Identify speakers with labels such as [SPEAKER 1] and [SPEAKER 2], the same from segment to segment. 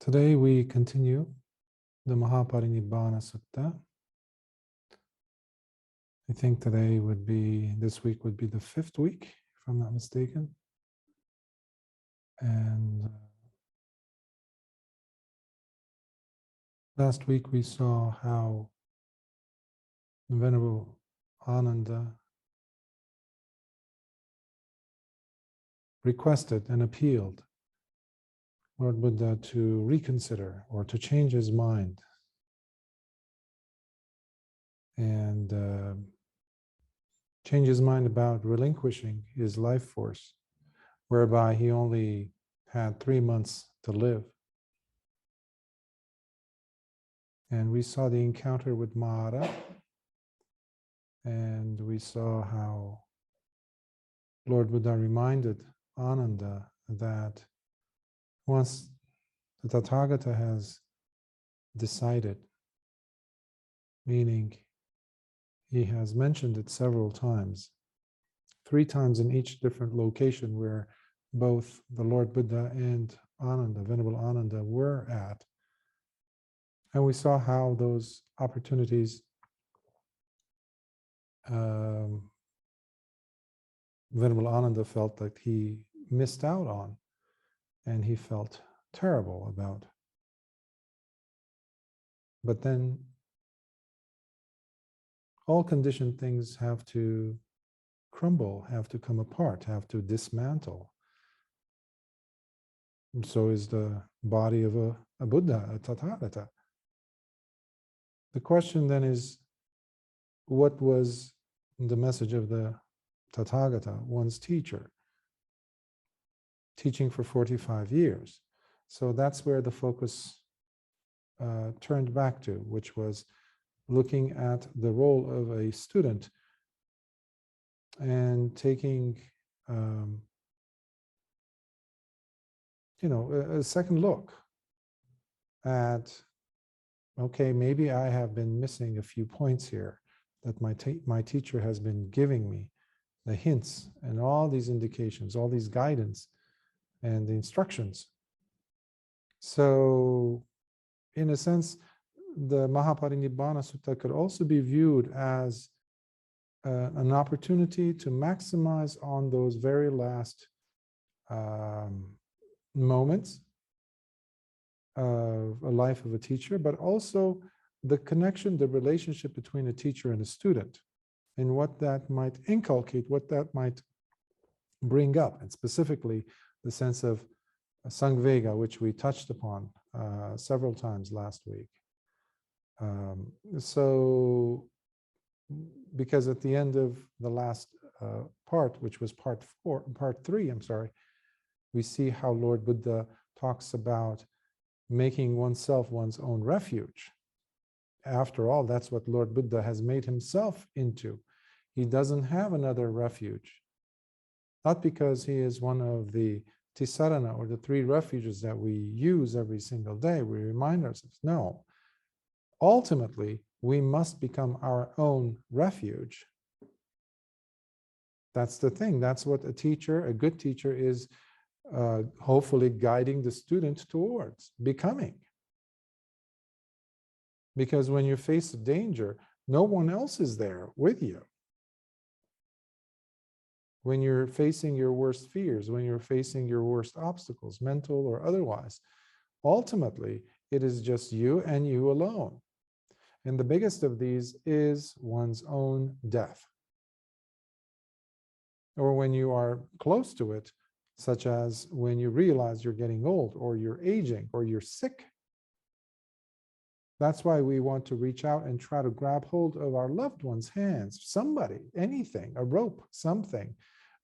[SPEAKER 1] Today we continue the Mahā Parinibbāna Sutta. I think this week would be the 5th week, if I'm not mistaken. And last week we saw how the Venerable Ananda requested and appealed Lord Buddha to reconsider or to change his mind and change his mind about relinquishing his life force, whereby he only had 3 months to live. And we saw the encounter with Mara, and we saw how Lord Buddha reminded Ananda that once the Tathagata has decided, meaning he has mentioned it several times, 3 times in each different location where both the Lord Buddha and Ananda, Venerable Ananda, were at. And we saw how those opportunities Venerable Ananda felt that he missed out on, and he felt terrible about. But then all conditioned things have to crumble, have to come apart, have to dismantle. And so is the body of a Buddha, a Tathagata. The question then is, what was the message of the Tathagata, one's teacher, teaching for 45 years? So that's where the focus turned back to, which was looking at the role of a student and taking a second look at, okay, maybe I have been missing a few points here that my teacher has been giving me, the hints and all these indications, all these guidance and the instructions. So in a sense, the Mahā Parinibbāna Sutta could also be viewed as an opportunity to maximize on those very last moments of a life of a teacher, but also the connection, the relationship between a teacher and a student, and what that might inculcate, what that might bring up, and specifically the sense of Samvega, which we touched upon several times last week. Because at the end of the last part, which was part 3, we see how Lord Buddha talks about making oneself one's own refuge. After all, that's what Lord Buddha has made himself into. He doesn't have another refuge. Not because he is one of the Tisarana, or the 3 refuges that we use every single day. We remind ourselves, no. Ultimately, we must become our own refuge. That's the thing. That's what a teacher, a good teacher, is hopefully guiding the student towards becoming. Because when you face a danger, no one else is there with you. When you're facing your worst fears, when you're facing your worst obstacles, mental or otherwise, ultimately, it is just you and you alone. And the biggest of these is one's own death. Or when you are close to it, such as when you realize you're getting old, or you're aging, or you're sick. That's why we want to reach out and try to grab hold of our loved one's hands, somebody, anything, a rope, something,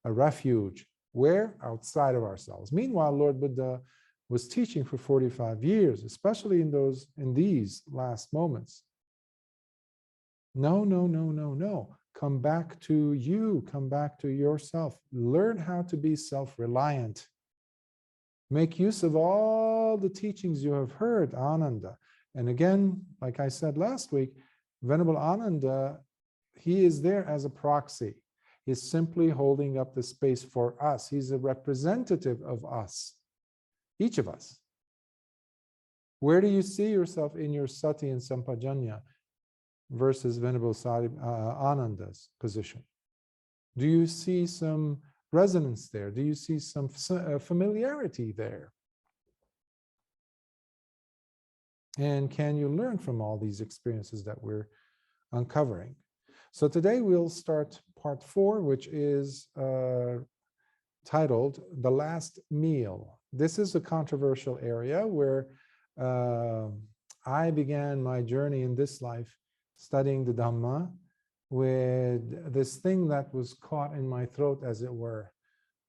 [SPEAKER 1] a refuge. Where? Outside of ourselves. Meanwhile, Lord Buddha was teaching for 45 years, especially in these last moments. No, no, no, no, no. Come back to you. Come back to yourself. Learn how to be self-reliant. Make use of all the teachings you have heard, Ananda. And again, like I said last week, Venerable Ananda, he is there as a proxy. He's simply holding up the space for us. He's a representative of us, each of us. Where do you see yourself in your sati and sampajanya versus Venerable Ananda's position? Do you see some resonance there? Do you see some familiarity there? And can you learn from all these experiences that we're uncovering? So today we'll start part 4, which is titled The Last Meal. This is a controversial area where I began my journey in this life studying the Dhamma with this thing that was caught in my throat, as it were,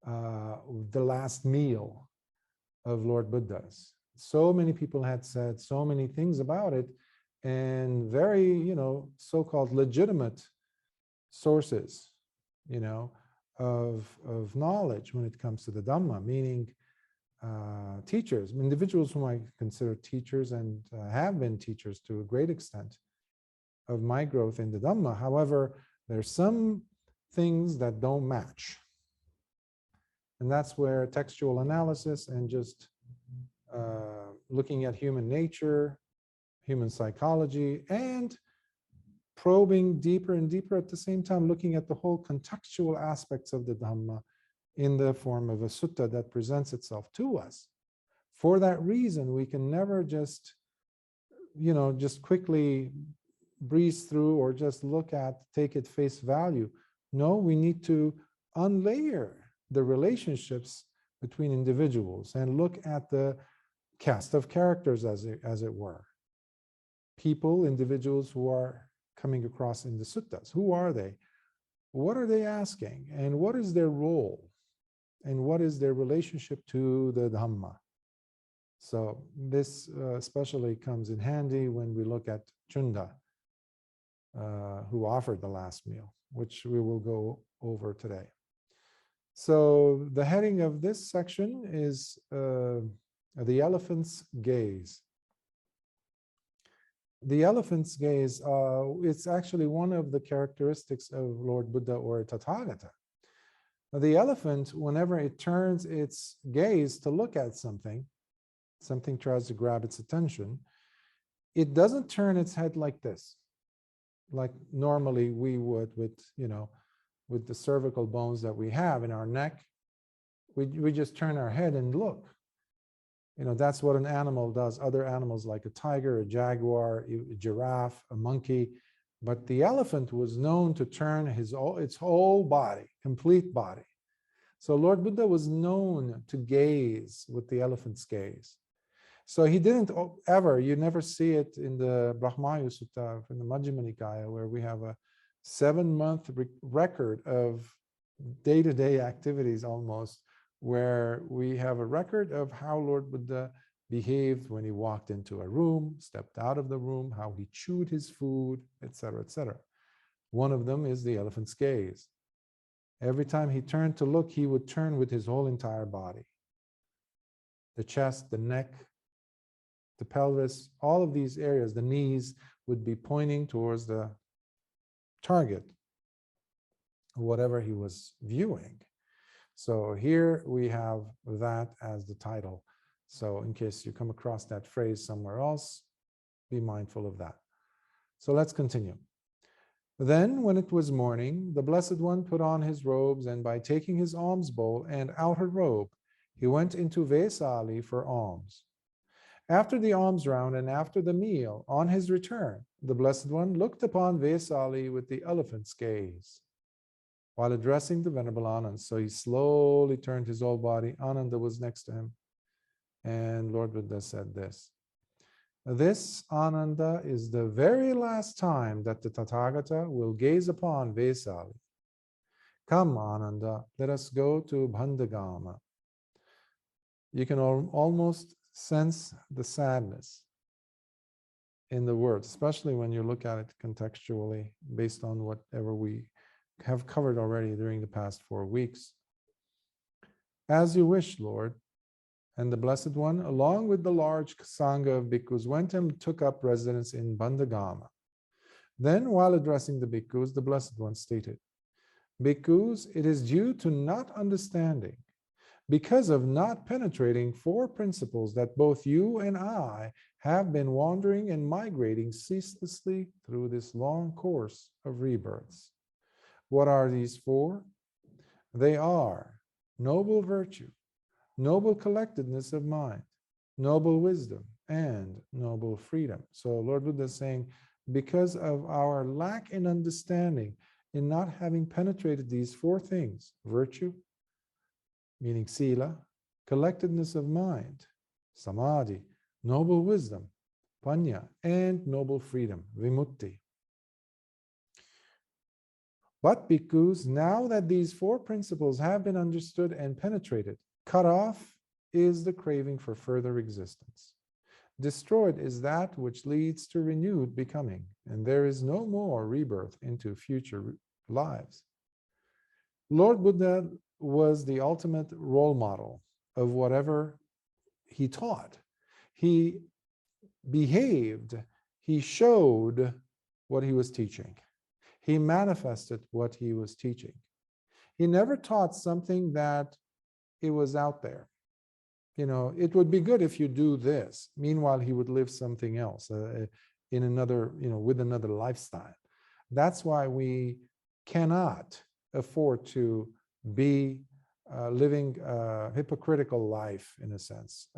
[SPEAKER 1] the last meal of Lord Buddha's. So many people had said so many things about it, and very, so-called legitimate sources, of knowledge when it comes to the Dhamma, meaning teachers, individuals whom I consider teachers and have been teachers to a great extent of my growth in the Dhamma. However, there's some things that don't match. And that's where textual analysis and just looking at human nature, human psychology, and probing deeper and deeper at the same time, looking at the whole contextual aspects of the Dhamma in the form of a sutta that presents itself to us. For that reason, we can never just, just quickly breeze through or just take it face value. No, we need to unlayer the relationships between individuals and look at the cast of characters, as it were. People, individuals who are coming across in the suttas. Who are they? What are they asking? And what is their role? And what is their relationship to the Dhamma? So this especially comes in handy when we look at Chunda, who offered the last meal, which we will go over today. So the heading of this section is the elephant's gaze. The elephant's gaze, it's actually one of the characteristics of Lord Buddha or Tathagata. The elephant, whenever it turns its gaze to look at something tries to grab its attention, it doesn't turn its head like this, like normally we would with the cervical bones that we have in our neck. We just turn our head and look. That's what an animal does. Other animals like a tiger, a jaguar, a giraffe, a monkey. But the elephant was known to turn its whole body, complete body. So Lord Buddha was known to gaze with the elephant's gaze. So he didn't ever, you never see it in the Brahmaya Sutta, in the Majjhima Nikāya, where we have a 7-month record of day-to-day activities almost, where we have a record of how Lord Buddha behaved when he walked into a room, stepped out of the room, how he chewed his food, etc., etc. One of them is the elephant's gaze. Every time he turned to look, he would turn with his whole entire body. The chest, the neck, the pelvis, all of these areas, the knees would be pointing towards the target, whatever he was viewing. So here we have that as the title. So in case you come across that phrase somewhere else, be mindful of that. So let's continue. Then when it was morning, the Blessed One put on his robes, and by taking his alms bowl and outer robe, he went into Vesali for alms. After the alms round and after the meal, on his return, the Blessed One looked upon Vesali with the elephant's gaze, while addressing the Venerable Ananda. So he slowly turned his whole body. Ananda was next to him. And Lord Buddha said this. This Ananda is the very last time that the Tathagata will gaze upon Vesali. Come, Ananda, let us go to Bandhagama. You can almost sense the sadness in the words, especially when you look at it contextually, based on whatever we have covered already during the past 4 weeks. As you wish, Lord. And the Blessed One, along with the large Sangha of bhikkhus, went and took up residence in Bandhagama. Then, while addressing the bhikkhus, the Blessed One stated, Bhikkhus, it is due to not understanding because of not penetrating four principles that both you and I have been wandering and migrating ceaselessly through this long course of rebirths. What are these four? They are noble virtue, noble collectedness of mind, noble wisdom, and noble freedom. So Lord Buddha is saying, because of our lack in understanding, in not having penetrated these four things, virtue, meaning sila, collectedness of mind, samadhi, noble wisdom, panya, and noble freedom, vimutti. But bhikkhus, now that these four principles have been understood and penetrated, cut off is the craving for further existence. Destroyed is that which leads to renewed becoming, and there is no more rebirth into future lives. Lord Buddha was the ultimate role model of whatever he taught. He behaved, he showed what he was teaching. He manifested what he was teaching. He never taught something that it was out there. You know, it would be good if you do this. Meanwhile, he would live something else in another, with another lifestyle. That's why we cannot afford to be living a hypocritical life, in a sense,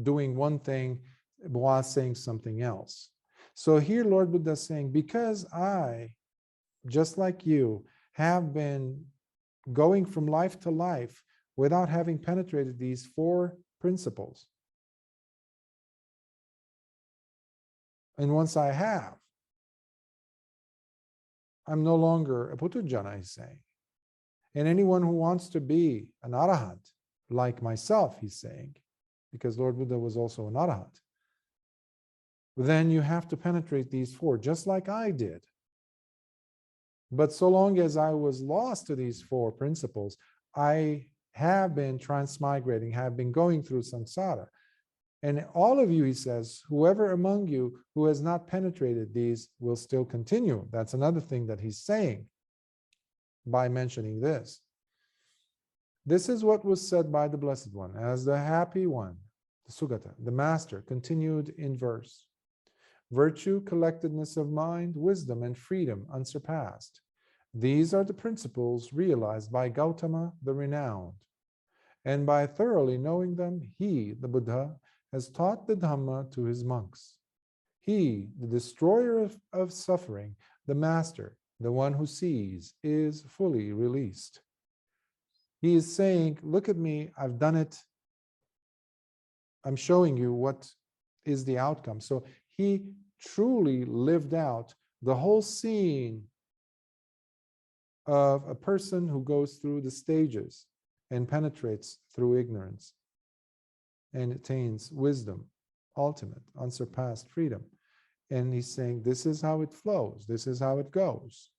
[SPEAKER 1] doing one thing while saying something else. So here Lord Buddha is saying, because I, just like you, have been going from life to life without having penetrated these four principles. And once I have, I'm no longer a putujana, he's saying. And anyone who wants to be an arahant, like myself, he's saying, because Lord Buddha was also an arahant, then you have to penetrate these four, just like I did. But so long as I was lost to these four principles, I have been transmigrating, have been going through samsara. And all of you, he says, whoever among you who has not penetrated these will still continue. That's another thing that he's saying by mentioning this. This is what was said by the Blessed One, as the happy one, the Sugata, the master, continued in verse. Virtue, collectedness of mind, wisdom, and freedom unsurpassed. These are the principles realized by Gautama the renowned. And by thoroughly knowing them, he, the Buddha, has taught the Dhamma to his monks. He, the destroyer of suffering, the master, the one who sees, is fully released. He is saying, look at me, I've done it. I'm showing you what is the outcome. So he truly lived out the whole scene of a person who goes through the stages and penetrates through ignorance and attains wisdom, ultimate, unsurpassed freedom. And he's saying, this is how it flows, this is how it goes.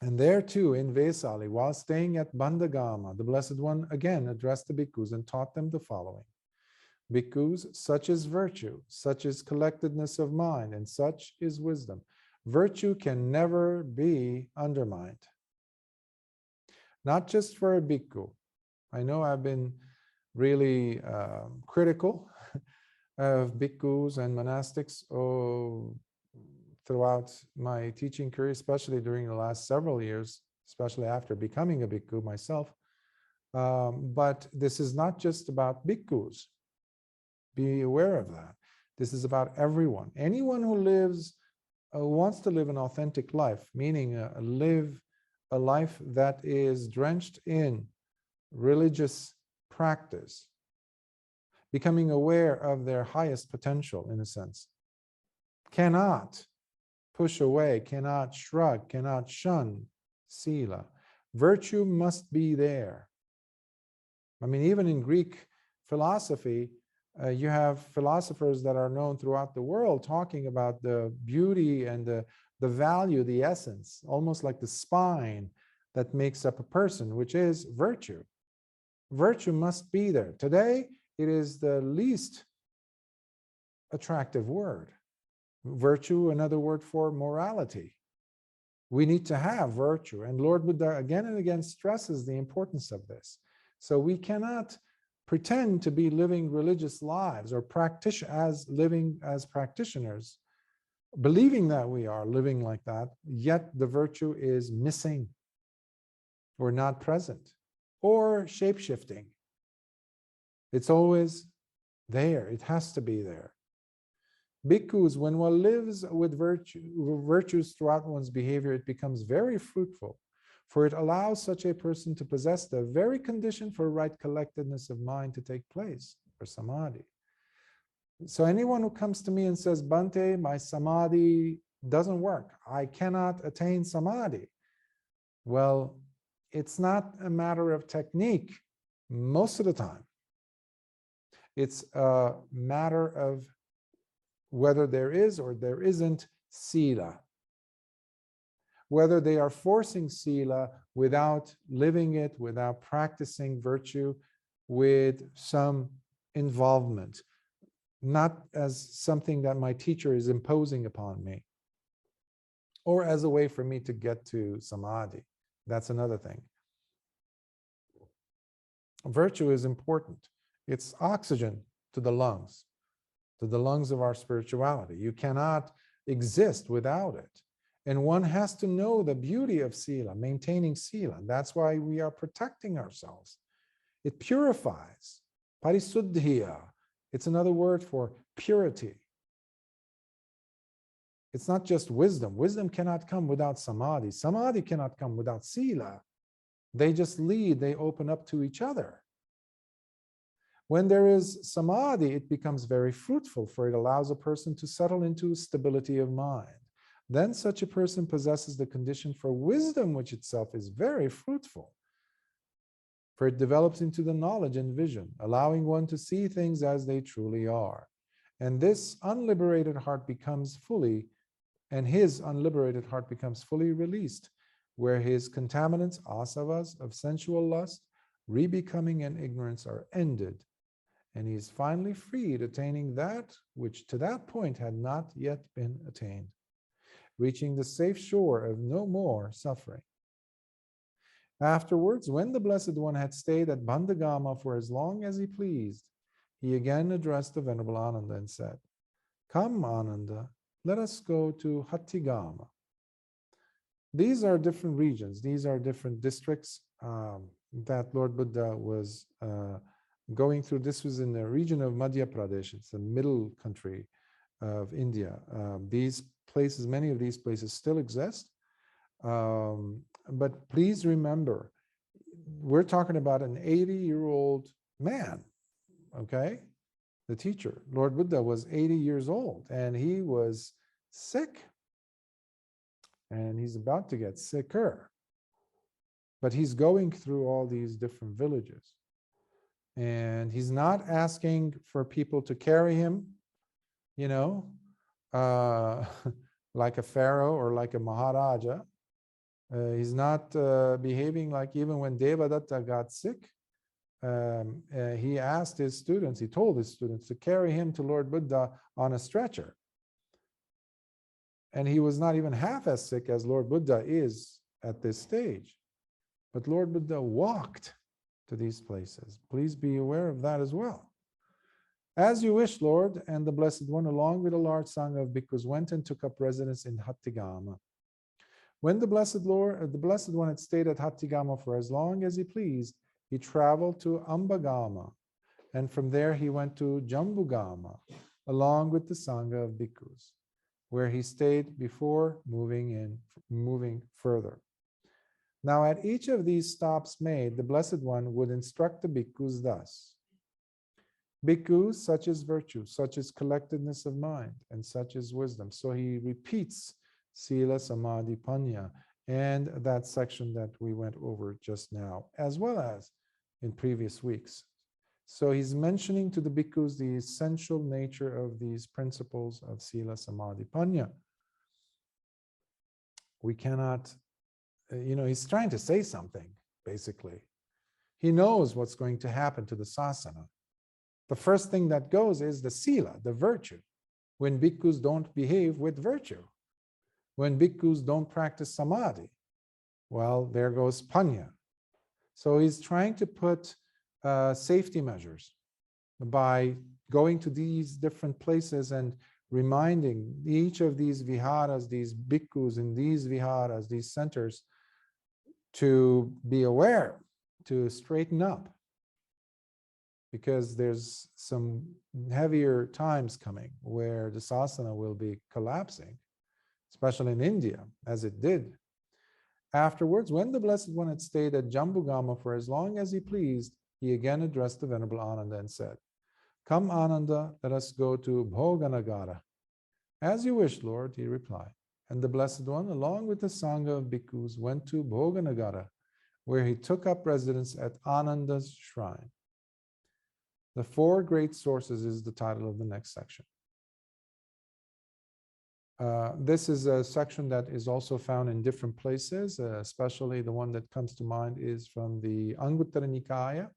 [SPEAKER 1] And there too, in Vesali, while staying at Bandagama, the Blessed One again addressed the bhikkhus and taught them the following. Bhikkhus, such is virtue, such is collectedness of mind, and such is wisdom. Virtue can never be undermined. Not just for a bhikkhu. I know I've been really critical of bhikkhus and monastics throughout my teaching career, especially during the last several years, especially after becoming a bhikkhu myself. But this is not just about bhikkhus. Be aware of that. This is about everyone. Anyone who lives, wants to live an authentic life, meaning live a life that is drenched in religious practice, becoming aware of their highest potential, in a sense, cannot push away, cannot shrug, cannot shun sila. Virtue must be there. I mean, even in Greek philosophy, you have philosophers that are known throughout the world talking about the beauty and the value, the essence, almost like the spine that makes up a person, which is virtue. Virtue must be there. Today, it is the least attractive word. Virtue, another word for morality. We need to have virtue. And Lord Buddha again and again stresses the importance of this. So we cannot pretend to be living religious lives or living as practitioners, believing that we are living like that, yet the virtue is missing or not present or shape-shifting. It's always there. It has to be there. Bhikkhus, when one lives with virtues throughout one's behavior, it becomes very fruitful, for it allows such a person to possess the very condition for right collectedness of mind to take place, for samadhi. So anyone who comes to me and says, Bhante, my samadhi doesn't work, I cannot attain samadhi. Well, it's not a matter of technique most of the time. It's a matter of whether there is or there isn't sila. Whether they are forcing sila without living it, without practicing virtue, with some involvement, not as something that my teacher is imposing upon me, or as a way for me to get to samadhi. That's another thing. Virtue is important. It's oxygen to the lungs of our spirituality. You cannot exist without it. And one has to know the beauty of sila, maintaining sila. That's why we are protecting ourselves. It purifies. Parisuddhiya. It's another word for purity. It's not just wisdom. Wisdom cannot come without samadhi. Samadhi cannot come without sila. They just lead, they open up to each other. When there is samadhi, it becomes very fruitful, for it allows a person to settle into stability of mind. Then such a person possesses the condition for wisdom, which itself is very fruitful, for it develops into the knowledge and vision, allowing one to see things as they truly are. And this unliberated heart becomes fully, and his unliberated heart becomes fully released, where his contaminants, asavas, of sensual lust, rebecoming, and ignorance are ended, and he is finally freed, attaining that which to that point had not yet been attained, reaching the safe shore of no more suffering. Afterwards, when the Blessed One had stayed at Bandhagama for as long as he pleased, he again addressed the Venerable Ananda and said, "Come, Ananda, let us go to Hattigama." These are different regions. These are different districts that Lord Buddha was going through. This was in the region of Madhya Pradesh. It's the middle country of India. These places, many of these places still exist. But please remember, we're talking about an 80-year-old man, okay? The teacher, Lord Buddha, was 80 years old, and he was sick. And he's about to get sicker. But he's going through all these different villages. And he's not asking for people to carry him, you know, like a pharaoh or like a maharaja. He's not behaving like, even when Devadatta got sick, he asked his students, he told his students to carry him to Lord Buddha on a stretcher. And he was not even half as sick as Lord Buddha is at this stage. But Lord Buddha walked to these places. Please be aware of that as well. As you wish, Lord, and the Blessed One, along with a large sangha of bhikkhus, went and took up residence in Hattigama. When the Blessed One had stayed at Hattigama for as long as he pleased, he traveled to Ambagama, and from there he went to Jambugama, along with the sangha of bhikkhus, where he stayed before moving further. Now, at each of these stops made, the Blessed One would instruct the bhikkhus thus: Bhikkhus, such is virtue, such is collectedness of mind, and such is wisdom. So he repeats Sila, Samadhi, Panya, and that section that we went over just now, as well as in previous weeks. So he's mentioning to the bhikkhus the essential nature of these principles of Sila, Samadhi, Panya. We cannot, he's trying to say something, basically. He knows what's going to happen to the sasana. The first thing that goes is the Sila, the virtue, when bhikkhus don't behave with virtue. When bhikkhus don't practice samadhi, well, there goes panya. So he's trying to put safety measures by going to these different places and reminding each of these viharas, these bhikkhus in these viharas, these centers, to be aware, to straighten up, because there's some heavier times coming where the sasana will be collapsing, especially in India, as it did. Afterwards, when the Blessed One had stayed at Jambugama for as long as he pleased, he again addressed the Venerable Ananda and said, "Come, Ananda, let us go to Bhoganagara." "As you wish, Lord," he replied. And the Blessed One, along with the Sangha of bhikkhus, went to Bhoganagara, where he took up residence at Ananda's shrine. The Four Great Sources is the title of the next section. This is a section that is also found in different places, especially the one that comes to mind is from the Anguttara Nikāya,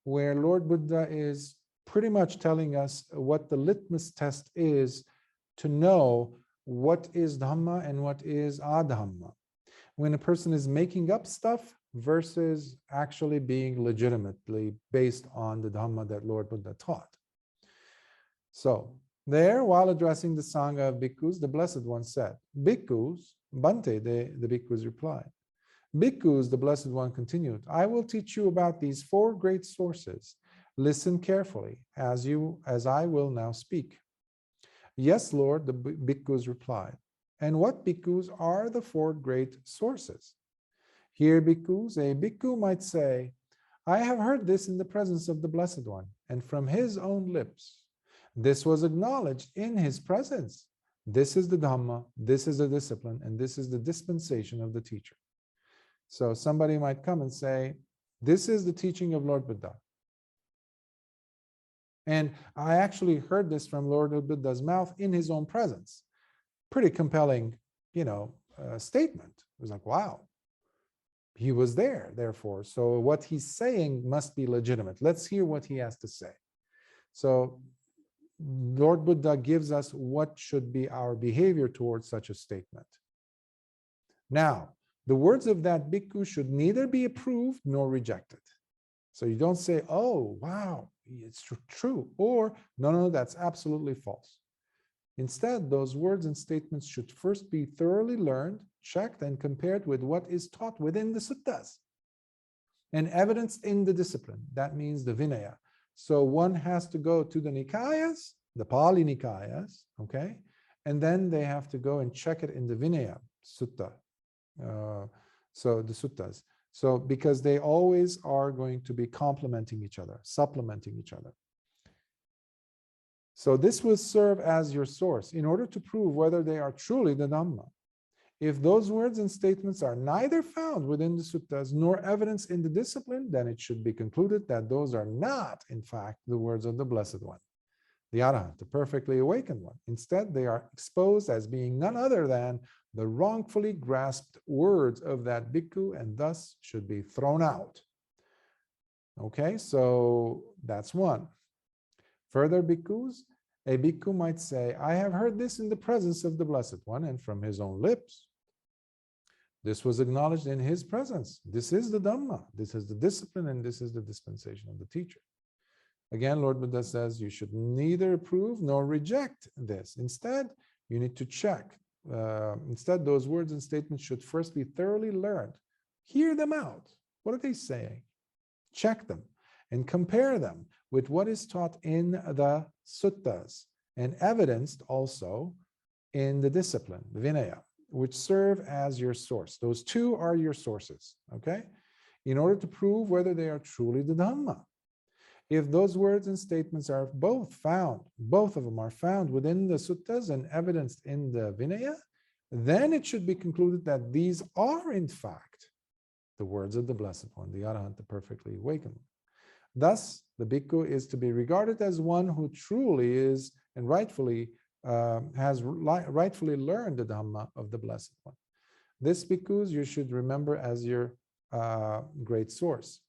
[SPEAKER 1] where Lord Buddha is pretty much telling us what the litmus test is to know what is Dhamma and what is adhamma. When a person is making up stuff versus actually being legitimately based on the Dhamma that Lord Buddha taught. So, there, while addressing the Sangha of bhikkhus, the Blessed One said, "Bhikkhus," Bhante, the bhikkhus replied. "Bhikkhus," the Blessed One continued, "I will teach you about these four great sources. Listen carefully, as I will now speak." "Yes, Lord," the bhikkhus replied. "And what, bhikkhus, are the four great sources?" "Here, bhikkhus, a bhikkhu might say, I have heard this in the presence of the Blessed One, and from his own lips. This was acknowledged in his presence. This is the Dhamma, this is the discipline, and this is the dispensation of the teacher." So somebody might come and say, this is the teaching of Lord Buddha. And I actually heard this from Lord Buddha's mouth in his own presence. Pretty compelling, statement. It was like, wow, he was there, therefore. So what he's saying must be legitimate. Let's hear what he has to say. So Lord Buddha gives us what should be our behavior towards such a statement. Now, the words of that bhikkhu should neither be approved nor rejected. So you don't say, oh, wow, it's true, or no, that's absolutely false. Instead, those words and statements should first be thoroughly learned, checked, and compared with what is taught within the suttas and evidenced in the discipline. That means the Vinaya. So one has to go to the Nikayas, the Pali Nikayas, okay? And then they have to go and check it in the Vinaya Sutta. So the suttas. So because they always are going to be complementing each other, supplementing each other. So this will serve as your source in order to prove whether they are truly the Dhamma. If those words and statements are neither found within the suttas nor evidence in the discipline, then it should be concluded that those are not, in fact, the words of the Blessed One, the Arahant, the perfectly awakened one. Instead, they are exposed as being none other than the wrongfully grasped words of that bhikkhu, and thus should be thrown out. Okay, so that's one. Further, bhikkhus, a bhikkhu might say, I have heard this in the presence of the Blessed One and from his own lips. This was acknowledged in his presence. This is the Dhamma, this is the discipline, and this is the dispensation of the teacher. Again, Lord Buddha says you should neither approve nor reject this. Instead, you need to check. Instead, those words and statements should first be thoroughly learned. Hear them out. What are they saying? Check them and compare them with what is taught in the suttas and evidenced also in the discipline, the Vinaya, which serve as your source. Those two are your sources, okay? In order to prove whether they are truly the Dhamma. If those words and statements are both of them are found within the suttas and evidenced in the Vinaya, then it should be concluded that these are in fact the words of the Blessed One, the Arahant, the perfectly awakened. Thus, the bhikkhu is to be regarded as one who truly is and rightfully rightfully learned the Dhamma of the Blessed One. This, bhikkhus, you should remember as your great source.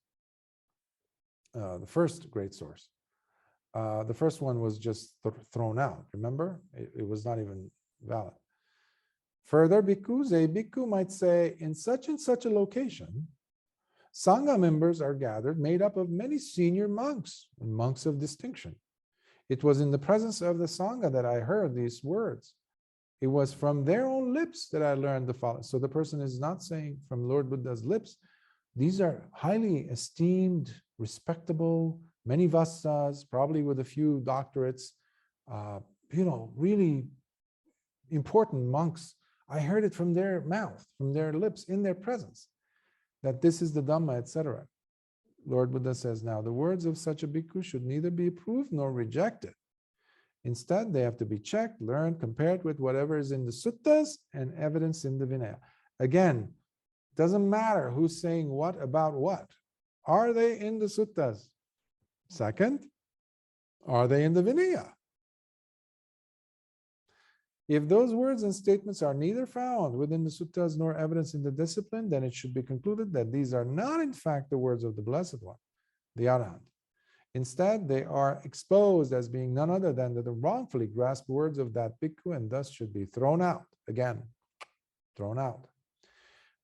[SPEAKER 1] The first great source. The first one was just thrown out, remember? It was not even valid. Further, bhikkhus, a bhikkhu might say, in such and such a location, Sangha members are gathered, made up of many senior monks and monks of distinction. It was in the presence of the Sangha that I heard these words. It was from their own lips that I learned the following. So the person is not saying from Lord Buddha's lips. These are highly esteemed, respectable, many vastas, probably with a few doctorates, really important monks. I heard it from their mouth, from their lips, in their presence, that this is the Dhamma, etc. Lord Buddha says, now the words of such a bhikkhu should neither be approved nor rejected. Instead, they have to be checked, learned, compared with whatever is in the suttas and evidence in the Vinaya. Again, doesn't matter who's saying what about what. Are they in the suttas? Second, are they in the Vinaya? If those words and statements are neither found within the suttas nor evidence in the discipline, then it should be concluded that these are not in fact the words of the Blessed One, the Arahant. Instead, they are exposed as being none other than the wrongfully grasped words of that bhikkhu, and thus should be thrown out. Again, thrown out.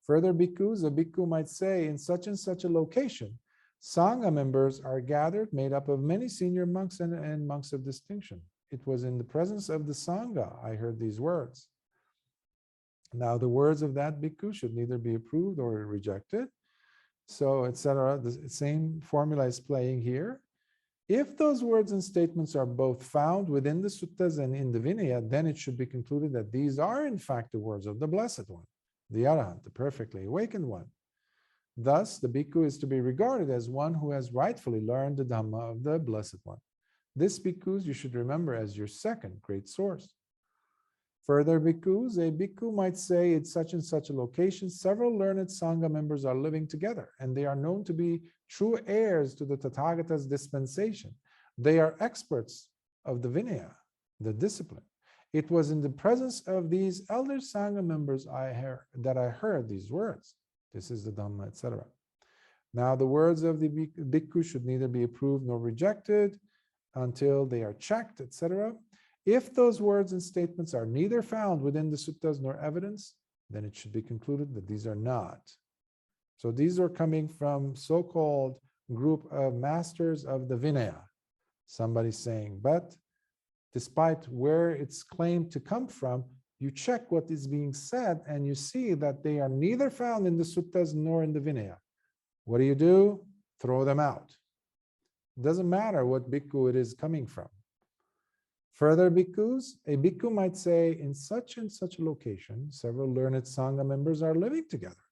[SPEAKER 1] Further bhikkhus, a bhikkhu might say, in such and such a location, Sangha members are gathered, made up of many senior monks and monks of distinction. It was in the presence of the Sangha I heard these words. Now, the words of that bhikkhu should neither be approved or rejected. So, etc. The same formula is playing here. If those words and statements are both found within the suttas and in the Vinaya, then it should be concluded that these are in fact the words of the Blessed One, the Arahant, the perfectly awakened one. Thus, the bhikkhu is to be regarded as one who has rightfully learned the Dhamma of the Blessed One. This bhikkhus you should remember as your second great source. Further bhikkhus, a bhikkhu might say at such and such a location, several learned Sangha members are living together, and they are known to be true heirs to the Tathagata's dispensation. They are experts of the Vinaya, the discipline. It was in the presence of these elder Sangha members that I heard these words. This is the Dhamma, etc. Now, the words of the bhikkhu should neither be approved nor rejected until they are checked, etc. If those words and statements are neither found within the suttas nor evidence, then it should be concluded that these are not. So these are coming from so-called group of masters of the Vinaya. Somebody's saying, but despite where it's claimed to come from, you check what is being said and you see that they are neither found in the suttas nor in the Vinaya. What do? Throw them out. It doesn't matter what bhikkhu it is coming from. Further bhikkhus, a bhikkhu might say, in such and such a location, several learned Sangha members are living together,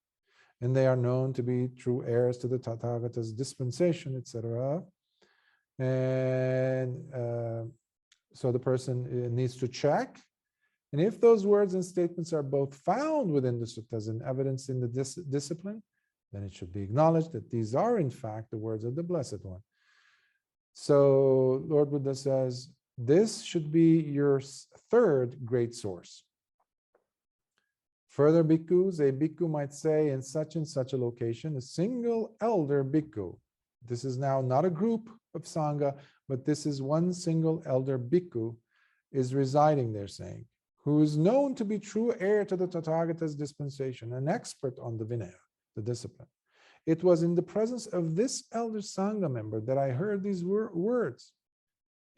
[SPEAKER 1] and they are known to be true heirs to the Tathagata's dispensation, etc. And so the person needs to check. And if those words and statements are both found within the suttas and evidence in the discipline, then it should be acknowledged that these are in fact the words of the Blessed One. So Lord Buddha says, this should be your third great source. Further bhikkhus, a bhikkhu might say in such and such a location, a single elder bhikkhu. This is now not a group of Sangha, but this is one single elder bhikkhu is residing there, saying, who is known to be true heir to the Tathagata's dispensation, an expert on the Vinaya, the discipline. It was in the presence of this elder Sangha member that I heard these words.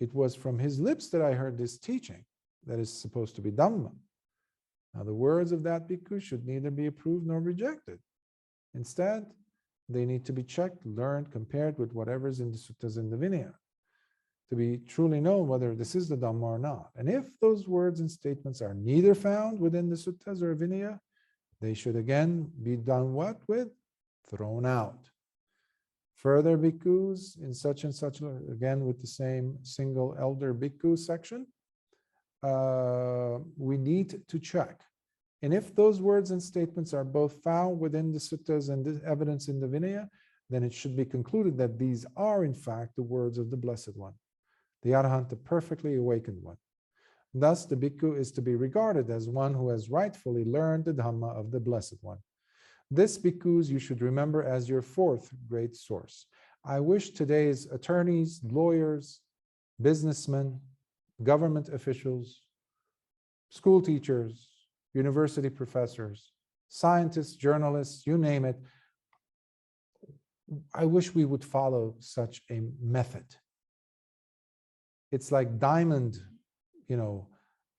[SPEAKER 1] It was from his lips that I heard this teaching that is supposed to be Dhamma. Now, the words of that bhikkhu should neither be approved nor rejected. Instead, they need to be checked, learned, compared with whatever is in the suttas and the Vinaya, to be truly known whether this is the Dhamma or not. And if those words and statements are neither found within the suttas or Vinaya, they should again be done what with? Thrown out. Further bhikkhus in such and such, again with the same single elder bhikkhu section, we need to check. And if those words and statements are both found within the suttas and the evidence in the Vinaya, then it should be concluded that these are in fact the words of the Blessed One, the Arahant, the perfectly awakened one. Thus, the bhikkhu is to be regarded as one who has rightfully learned the Dhamma of the Blessed One. This bhikkhus you should remember as your fourth great source. I wish today's attorneys, lawyers, businessmen, government officials, school teachers, university professors, scientists, journalists, you name it, I wish we would follow such a method. It's like diamond,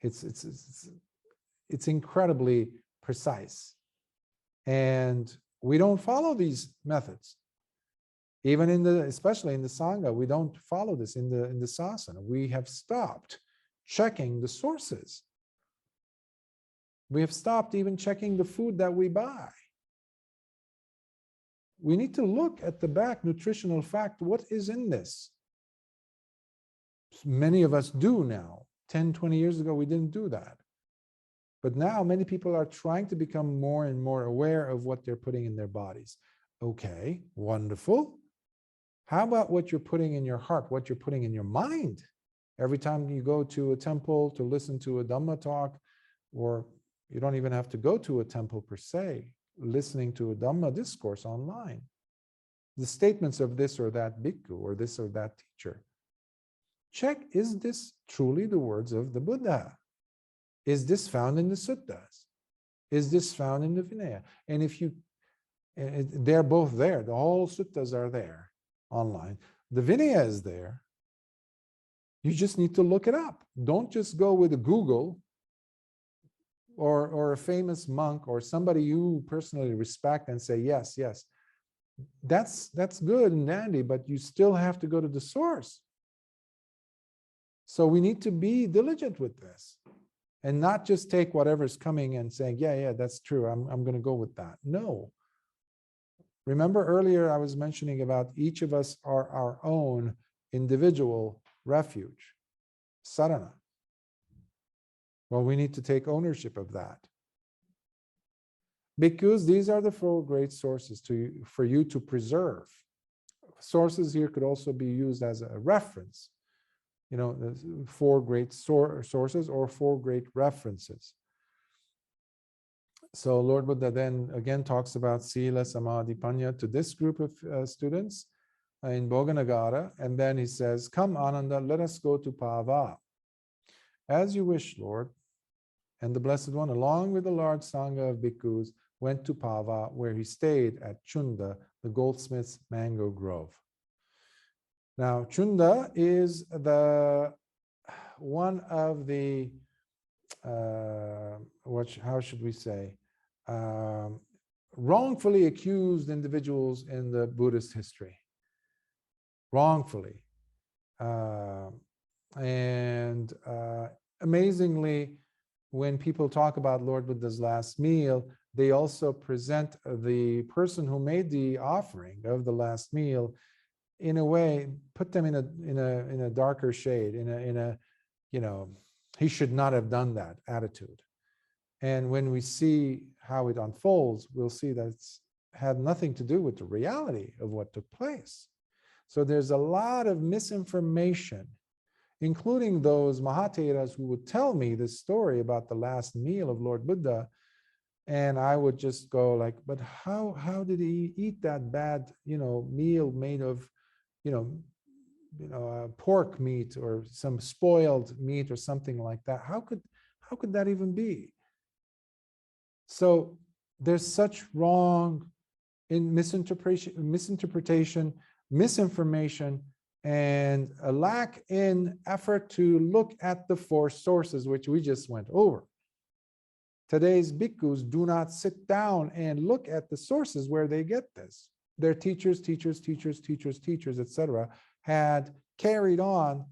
[SPEAKER 1] it's incredibly precise. And we don't follow these methods. Even especially in the Sangha, we don't follow this in the Sasana. We have stopped checking the sources. We have stopped even checking the food that we buy. We need to look at the back nutritional fact. What is in this? Many of us do now. 10, 20 years ago, we didn't do that. But now many people are trying to become more and more aware of what they're putting in their bodies. Okay, wonderful. How about what you're putting in your heart, what you're putting in your mind? Every time you go to a temple to listen to a Dhamma talk, or you don't even have to go to a temple per se, listening to a Dhamma discourse online, the statements of this or that Bhikkhu or this or that teacher. Check, is this truly the words of the Buddha? Is this found in the suttas? Is this found in the Vianaya? And if they're both there, the whole suttas are there online. The Vianaya is there. You just need to look it up. Don't just go with a Google or a famous monk or somebody you personally respect and say, yes, yes. That's good and dandy, but you still have to go to the source. So we need to be diligent with this and not just take whatever's coming and saying, yeah, that's true. I'm going to go with that. No. Remember earlier I was mentioning about each of us are our own individual refuge, sarana. Well, we need to take ownership of that. Because these are the four great sources for you to preserve. Sources here could also be used as a reference. The four great sources or four great references. So Lord Buddha then again talks about Sila, Samadhi, Panya to this group of students in Bhoganagara. And then he says, come Ananda, let us go to Pava. As you wish, Lord. And the Blessed One, along with the large Sangha of bhikkhus, went to Pava, where he stayed at Chunda, the goldsmith's mango grove. Now, Chunda is one of the, how should we say, wrongfully accused individuals in the Buddhist history. Wrongfully. And amazingly, when people talk about Lord Buddha's last meal, they also present the person who made the offering of the last meal, in a way, put them in a darker shade, in a he should not have done that attitude. And when we see how it unfolds, we'll see that it's had nothing to do with the reality of what took place. So there's a lot of misinformation, including those Mahatheras who would tell me this story about the last meal of Lord Buddha. And I would just go like, but how did he eat that bad, meal made of, pork meat or some spoiled meat or something like that? How could that even be? So there's such wrong in misinterpretation, misinformation, and a lack in effort to look at the four sources, which we just went over. Today's bhikkhus do not sit down and look at the sources where they get this. Their teachers, etc., had carried on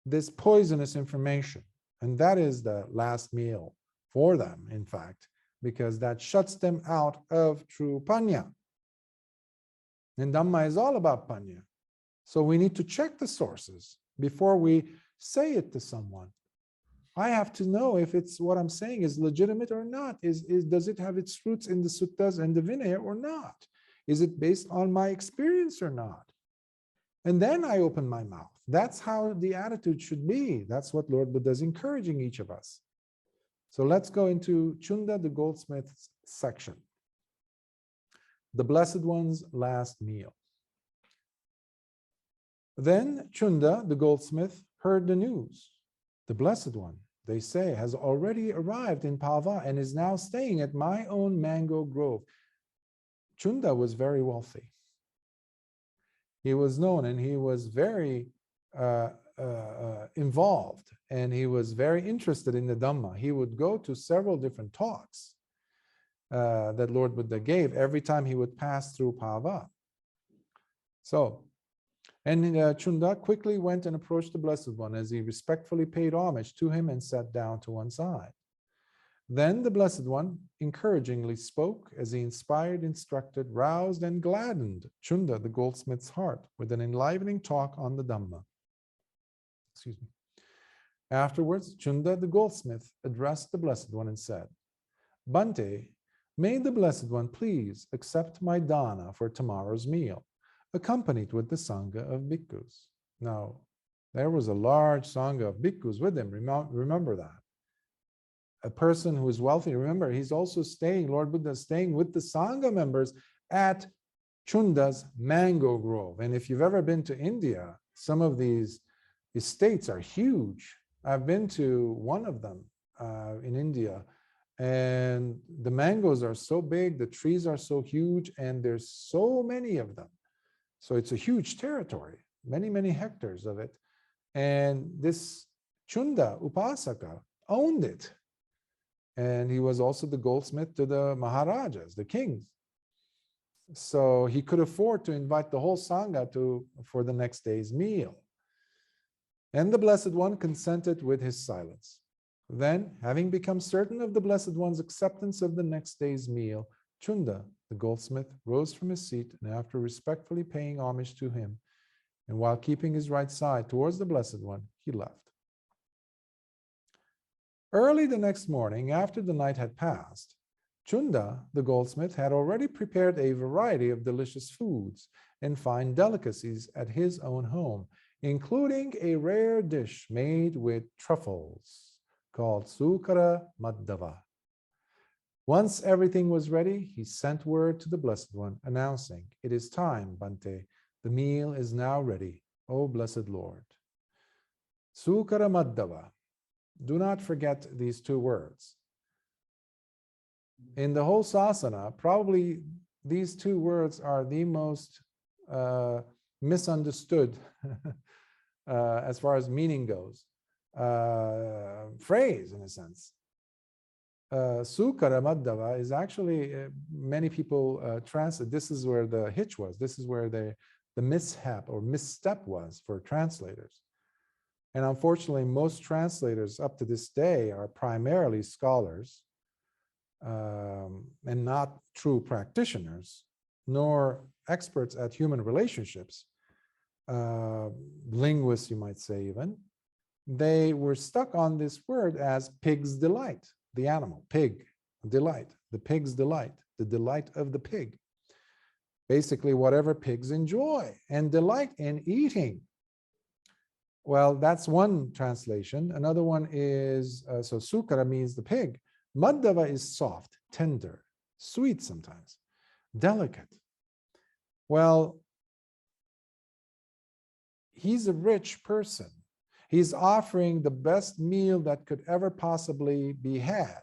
[SPEAKER 1] this poisonous information. And that is the last meal for them, in fact, because that shuts them out of true panya. And Dhamma is all about panya. So we need to check the sources before we say it to someone. I have to know if it's what I'm saying is legitimate or not. Does it have its roots in the suttas and the Vinaya or not? Is it based on my experience or not? And then I open my mouth. That's how the attitude should be. That's what Lord Buddha is encouraging each of us. So let's go into Chunda the goldsmith's section. The Blessed One's last meal. Then Chunda the goldsmith heard the news. The Blessed One, they say, has already arrived in Pava and is now staying at my own mango grove. Chunda was very wealthy. He was known, and he was very involved, and he was very interested in the Dhamma. He would go to several different talks that Lord Buddha gave every time he would pass through Pava. So, and Chunda quickly went and approached the Blessed One as he respectfully paid homage to him and sat down to one side. Then the Blessed One encouragingly spoke as he inspired, instructed, roused, and gladdened Chunda, the goldsmith's heart, with an enlivening talk on the Dhamma. Excuse me. Afterwards, Chunda, the goldsmith, addressed the Blessed One and said, Bhante, may the Blessed One please accept my dana for tomorrow's meal, accompanied with the Sangha of Bhikkhus. Now, there was a large Sangha of Bhikkhus with him. Remember that. A person who is wealthy, remember, he's also staying, Lord Buddha is staying with the Sangha members at Chunda's mango grove. And if you've ever been to India, some of these estates are huge. I've been to one of them in India, and the mangoes are so big, the trees are so huge, and there's so many of them. So it's a huge territory, many, many hectares of it. And this Chunda Upasaka owned it. And he was also the goldsmith to the Maharajas, the kings. So he could afford to invite the whole Sangha for the next day's meal. And the Blessed One consented with his silence. Then, having become certain of the Blessed One's acceptance of the next day's meal, Chunda, the goldsmith, rose from his seat, and after respectfully paying homage to him, and while keeping his right side towards the Blessed One, he left. Early the next morning, after the night had passed, Chunda, the goldsmith, had already prepared a variety of delicious foods and fine delicacies at his own home, including a rare dish made with truffles called Sukara Madhava. Once everything was ready, he sent word to the Blessed One, announcing, "It is time, Bhante. The meal is now ready, O Blessed Lord." Sukara Madhava. Do not forget these two words. In the whole sasana, probably these two words are the most misunderstood as far as meaning goes. Phrase, in a sense. Sukara Madhava is actually, many people translate, this is where the hitch was, this is where the mishap or misstep was for translators. And unfortunately, most translators up to this day are primarily scholars and not true practitioners, nor experts at human relationships, linguists, you might say even. They were stuck on this word as pig's delight, the animal, pig, delight, the pig's delight, the delight of the pig. Basically, whatever pigs enjoy and delight in eating. Well, that's one translation. Another one is, so sukara means the pig. Madhava is soft, tender, sweet sometimes, delicate. Well, he's a rich person. He's offering the best meal that could ever possibly be had.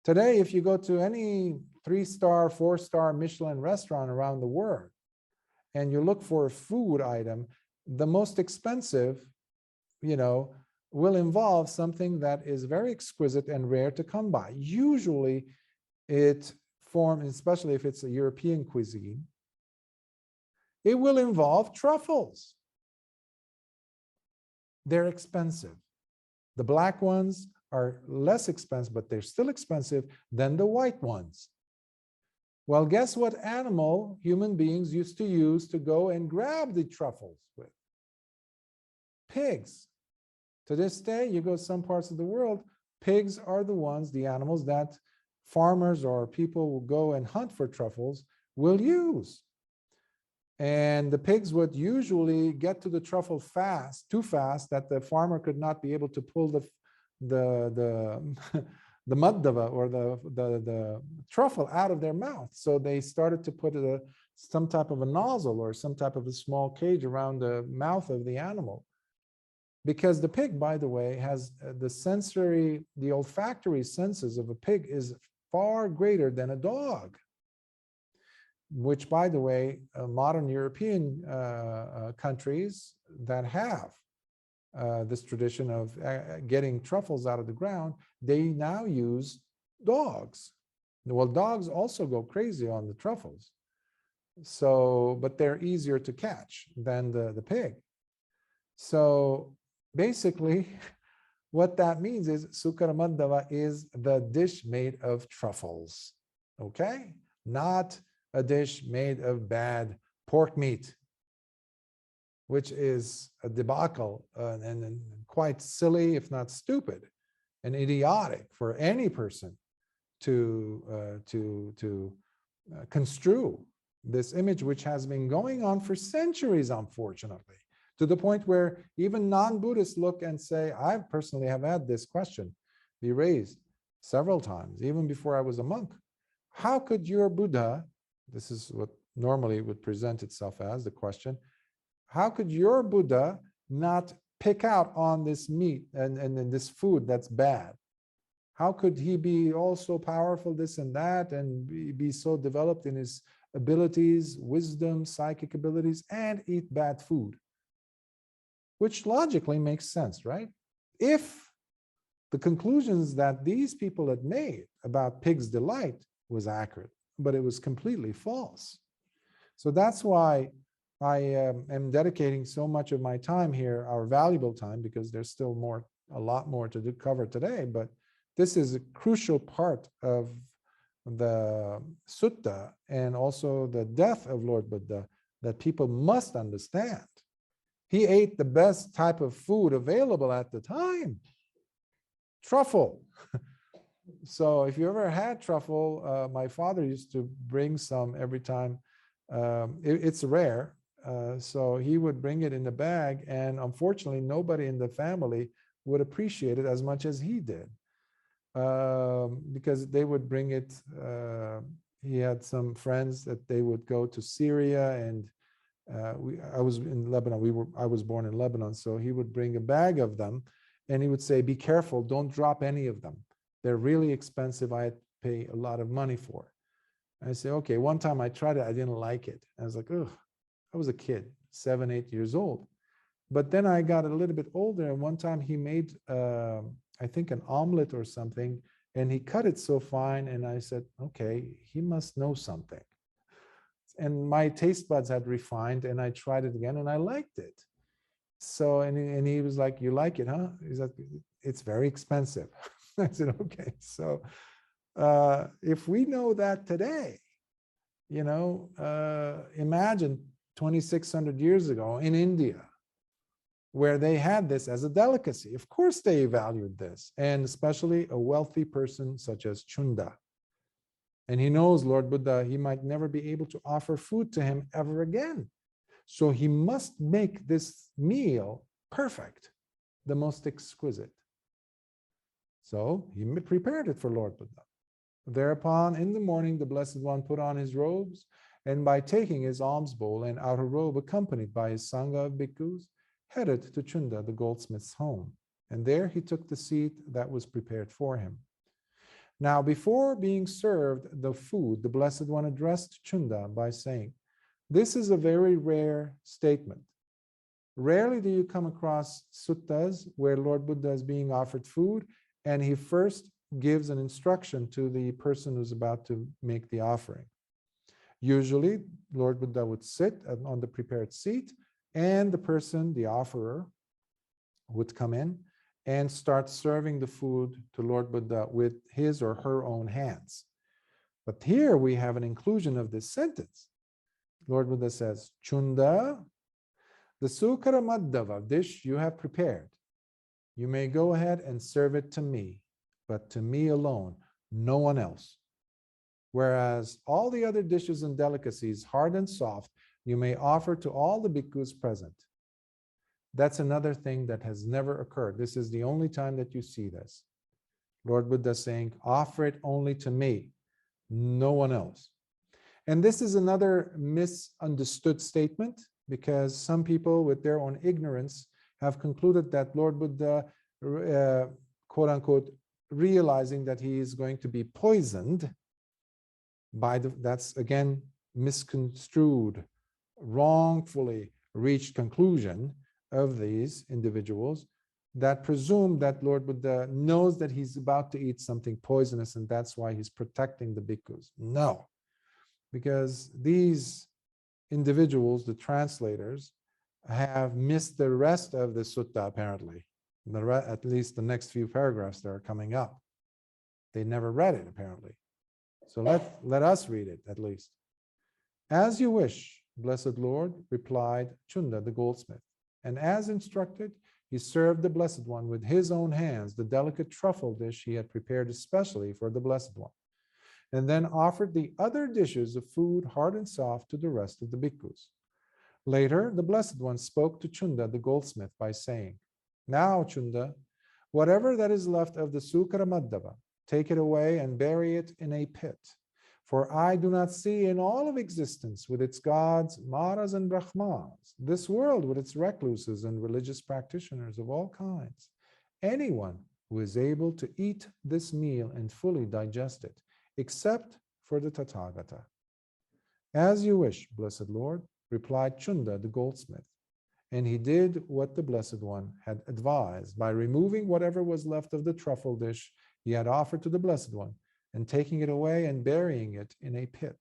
[SPEAKER 1] Today, if you go to any 3-star, 4-star Michelin restaurant around the world, and you look for a food item, the most expensive, will involve something that is very exquisite and rare to come by. Usually it forms, especially if it's a European cuisine, it will involve truffles. They're expensive. The black ones are less expensive, but they're still expensive than the white ones. Well, guess what animal human beings used to use to go and grab the truffles with? Pigs. To this day, you go to some parts of the world, pigs are the ones, the animals that farmers or people will go and hunt for truffles will use. And the pigs would usually get to the truffle too fast that the farmer could not be able to pull the madhava or the truffle out of their mouth. So they started to put some type of a nozzle or some type of a small cage around the mouth of the animal. Because the pig, by the way, has the olfactory senses of a pig is far greater than a dog. which, by the way, modern European countries that have this tradition of getting truffles out of the ground, they now use dogs. Well, dogs also go crazy on the truffles. So, but they're easier to catch than the pig. So basically, what that means is Sukaramadava is the dish made of truffles, okay? Not a dish made of bad pork meat, which is a debacle and quite silly, if not stupid, and idiotic for any person to construe this image, which has been going on for centuries, unfortunately, to the point where even non-Buddhists look and say, I personally have had this question be raised several times, even before I was a monk. How could your Buddha, this is what normally would present itself as the question, how could your Buddha not pick out on this meat and this food that's bad? How could he be also powerful, this and that, and be so developed in his abilities, wisdom, psychic abilities, and eat bad food? Which logically makes sense, right? If the conclusions that these people had made about pig's delight was accurate, but it was completely false. So that's why I am dedicating so much of my time here, our valuable time, because there's still a lot more to cover today, but this is a crucial part of the sutta and also the death of Lord Buddha that people must understand. He ate the best type of food available at the time, truffle. So if you ever had truffle, my father used to bring some every time. It's rare, so he would bring it in a bag, and unfortunately nobody in the family would appreciate it as much as he did, because they would bring it. He had some friends that they would go to Syria, and I was in Lebanon. I was born in Lebanon, so he would bring a bag of them, and he would say, "Be careful, don't drop any of them. They're really expensive. I had to pay a lot of money for." And I say, "Okay." One time I tried it, I didn't like it. I was like, "Ugh." I was a kid, 7, 8 years old. But then I got a little bit older, and one time he made, I think, an omelet or something, and he cut it so fine, and I said, "Okay, he must know something." And my taste buds had refined, and I tried it again, and I liked it. So, and he was like, "You like it, huh?" He's like, "It's very expensive." I said, "Okay." So if we know that today, imagine 2,600 years ago in India, where they had this as a delicacy. Of course they valued this, and especially a wealthy person such as Chunda. And he knows Lord Buddha, he might never be able to offer food to him ever again. So he must make this meal perfect, the most exquisite. So he prepared it for Lord Buddha. Thereupon, in the morning, the Blessed One put on his robes, and by taking his alms bowl and outer robe, accompanied by his Sangha of bhikkhus, headed to Chunda, the goldsmith's home. And there he took the seat that was prepared for him. Now, before being served the food, the Blessed One addressed Chunda by saying, "This is a very rare statement. Rarely do you come across suttas where Lord Buddha is being offered food, and he first gives an instruction to the person who's about to make the offering. Usually, Lord Buddha would sit on the prepared seat, and the person, the offerer, would come in and start serving the food to Lord Buddha with his or her own hands. But here we have an inclusion of this sentence. Lord Buddha says, "Chunda, the Sukara Madhava dish you have prepared, you may go ahead and serve it to me, but to me alone, no one else. Whereas all the other dishes and delicacies, hard and soft, you may offer to all the bhikkhus present." That's another thing that has never occurred. This is the only time that you see this. Lord Buddha saying, "Offer it only to me, no one else." And this is another misunderstood statement, because some people with their own ignorance have concluded that Lord Buddha, quote unquote, realizing that he is going to be poisoned by that's again misconstrued, wrongfully reached conclusion of these individuals that presume that Lord Buddha knows that he's about to eat something poisonous and that's why he's protecting the bhikkhus. No, because these individuals, the translators, have missed the rest of the sutta apparently, at least the next few paragraphs that are coming up. They never read it apparently. So let us read it at least. As you wish, blessed Lord, replied Chunda the goldsmith, and as instructed, he served the Blessed One with his own hands the delicate truffle dish he had prepared especially for the Blessed One, and then offered the other dishes of food, hard and soft, to the rest of the bhikkhus. Later, the Blessed One spoke to Chunda the goldsmith by saying, now, Chunda, whatever that is left of the Sukara Madhava, take it away and bury it in a pit. For I do not see in all of existence with its gods, Maras and Brahmas, this world with its recluses and religious practitioners of all kinds, anyone who is able to eat this meal and fully digest it, except for the Tathagata. As you wish, blessed Lord, replied Chunda the goldsmith, and he did what the Blessed One had advised by removing whatever was left of the truffle dish he had offered to the Blessed One, and taking it away and burying it in a pit.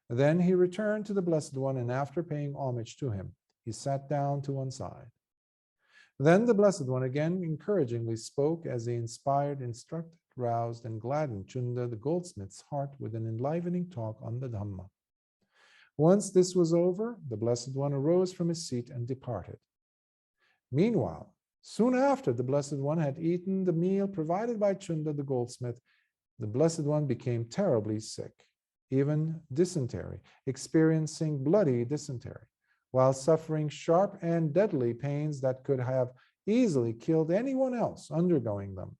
[SPEAKER 1] Then he returned to the Blessed One, and after paying homage to him, he sat down to one side. Then the Blessed One again encouragingly spoke as he inspired, instructed, roused, and gladdened Chunda the goldsmith's heart with an enlivening talk on the Dhamma. Once this was over, the Blessed One arose from his seat and departed. Meanwhile, soon after the Blessed One had eaten the meal provided by Chunda the goldsmith, the Blessed One became terribly sick, even dysentery, experiencing bloody dysentery, while suffering sharp and deadly pains that could have easily killed anyone else undergoing them.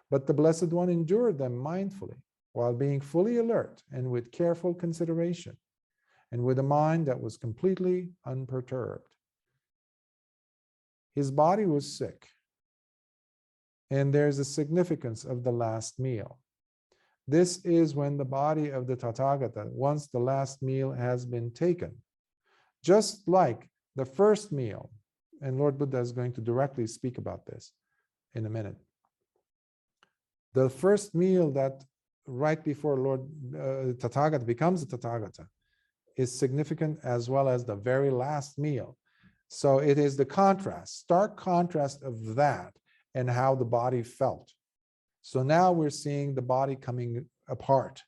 [SPEAKER 1] But the Blessed One endured them mindfully, while being fully alert and with careful consideration, and with a mind that was completely unperturbed. His body was sick, and there's a significance of the last meal. This is when the body of the Tathagata, once the last meal has been taken, just like the first meal, and Lord Buddha is going to directly speak about this in a minute. The first meal that right before Lord Tathagata becomes a Tathagata is significant, as well as the very last meal. So it is the contrast, stark contrast of that and how the body felt. So now we're seeing the body coming apart,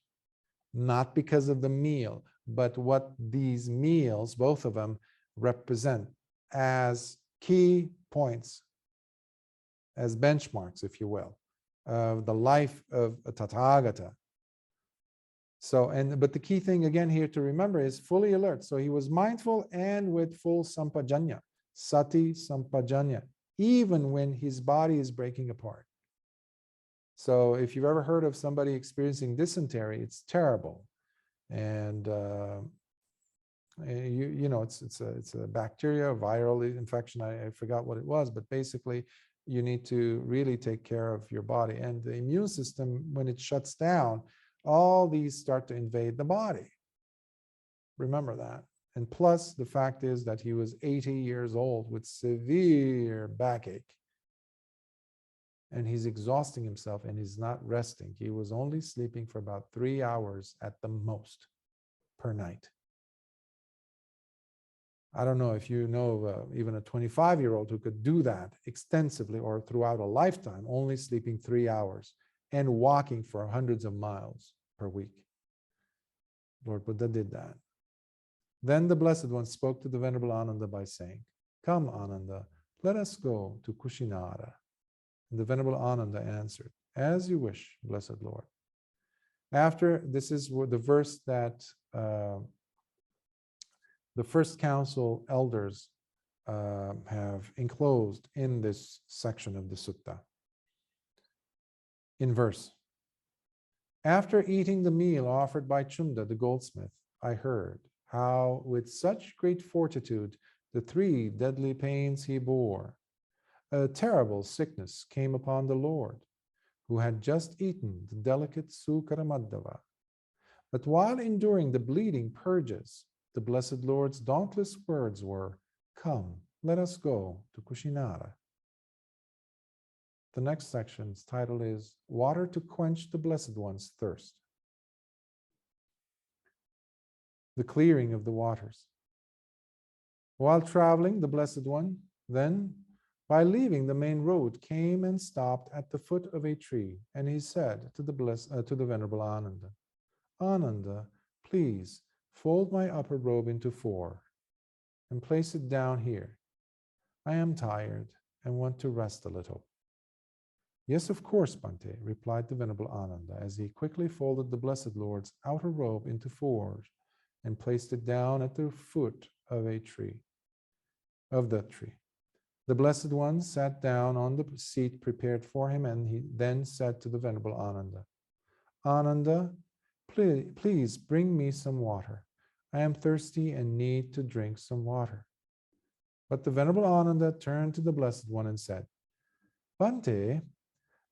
[SPEAKER 1] not because of the meal, but what these meals, both of them, represent as key points, as benchmarks, if you will, of the life of a Tathagata. So, but the key thing again here to remember is fully alert. So he was mindful and with full sampajanya, sati sampajanya, even when his body is breaking apart. So if you've ever heard of somebody experiencing dysentery, it's terrible. And you know, it's a bacteria, viral infection. I forgot what it was, but basically you need to really take care of your body. And the immune system, when it shuts down, all these start to invade the body. Remember that. And plus, the fact is that he was 80 years old with severe backache. And he's exhausting himself and he's not resting. He was only sleeping for about 3 hours at the most per night. I don't know if you know of even a 25-year-old who could do that extensively or throughout a lifetime, only sleeping 3 hours and walking for hundreds of miles per week. Lord Buddha did that. Then the Blessed One spoke to the Venerable Ananda by saying, "Come, Ananda, let us go to Kushinara." And the Venerable Ananda answered, "As you wish, Blessed Lord." After, this is the verse that the First Council elders have enclosed in this section of the sutta. In verse, "After eating the meal offered by Chunda the goldsmith, I heard how with such great fortitude the 3 deadly pains he bore, a terrible sickness came upon the Lord, who had just eaten the delicate Sukara Madhava. But while enduring the bleeding purges, the Blessed Lord's dauntless words were, "Come, let us go to Kushinara." The next section's title is Water to Quench the Blessed One's Thirst. The clearing of the waters. While traveling, the Blessed One then, by leaving the main road, came and stopped at the foot of a tree, and he said to the Venerable Ananda, "Ananda, please fold my upper robe into four and place it down here. I am tired and want to rest a little." "Yes, of course, Bhante," replied the Venerable Ananda, as he quickly folded the Blessed Lord's outer robe into four and placed it down at the foot of the tree. The Blessed One sat down on the seat prepared for him, and he then said to the Venerable Ananda, "Ananda, please bring me some water. I am thirsty and need to drink some water." But the Venerable Ananda turned to the Blessed One and said, "Bhante,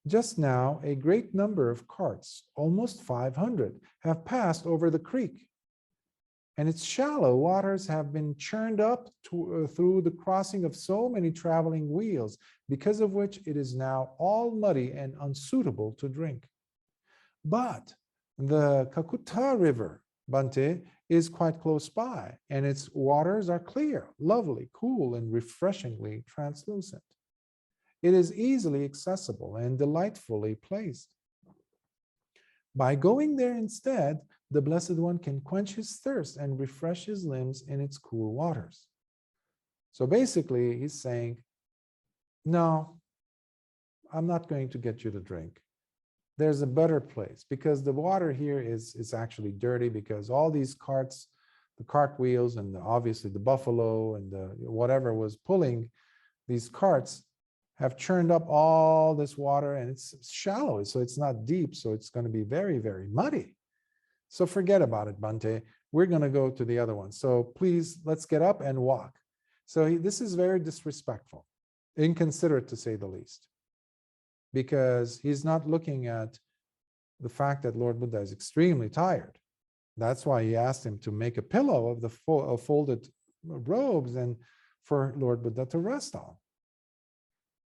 [SPEAKER 1] just now a great number of carts, almost 500, have passed over the creek, and its shallow waters have been churned up through the crossing of so many traveling wheels, because of which it is now all muddy and unsuitable to drink. But the Kakuta River, Bhante, is quite close by, and its waters are clear, lovely, cool, and refreshingly translucent. It is easily accessible and delightfully placed. By going there instead, the Blessed One can quench his thirst and refresh his limbs in its cool waters." So basically, he's saying, no, I'm not going to get you to drink. There's a better place, because the water here is actually dirty, because all these carts, the cart wheels, and obviously the buffalo and the whatever was pulling these carts have churned up all this water, and it's shallow, so it's not deep, so it's going to be very, very muddy. So forget about it, Bhante. We're going to go to the other one. So please, let's get up and walk. So this is very disrespectful, inconsiderate to say the least, because he's not looking at the fact that Lord Buddha is extremely tired. That's why he asked him to make a pillow of the folded robes and for Lord Buddha to rest on.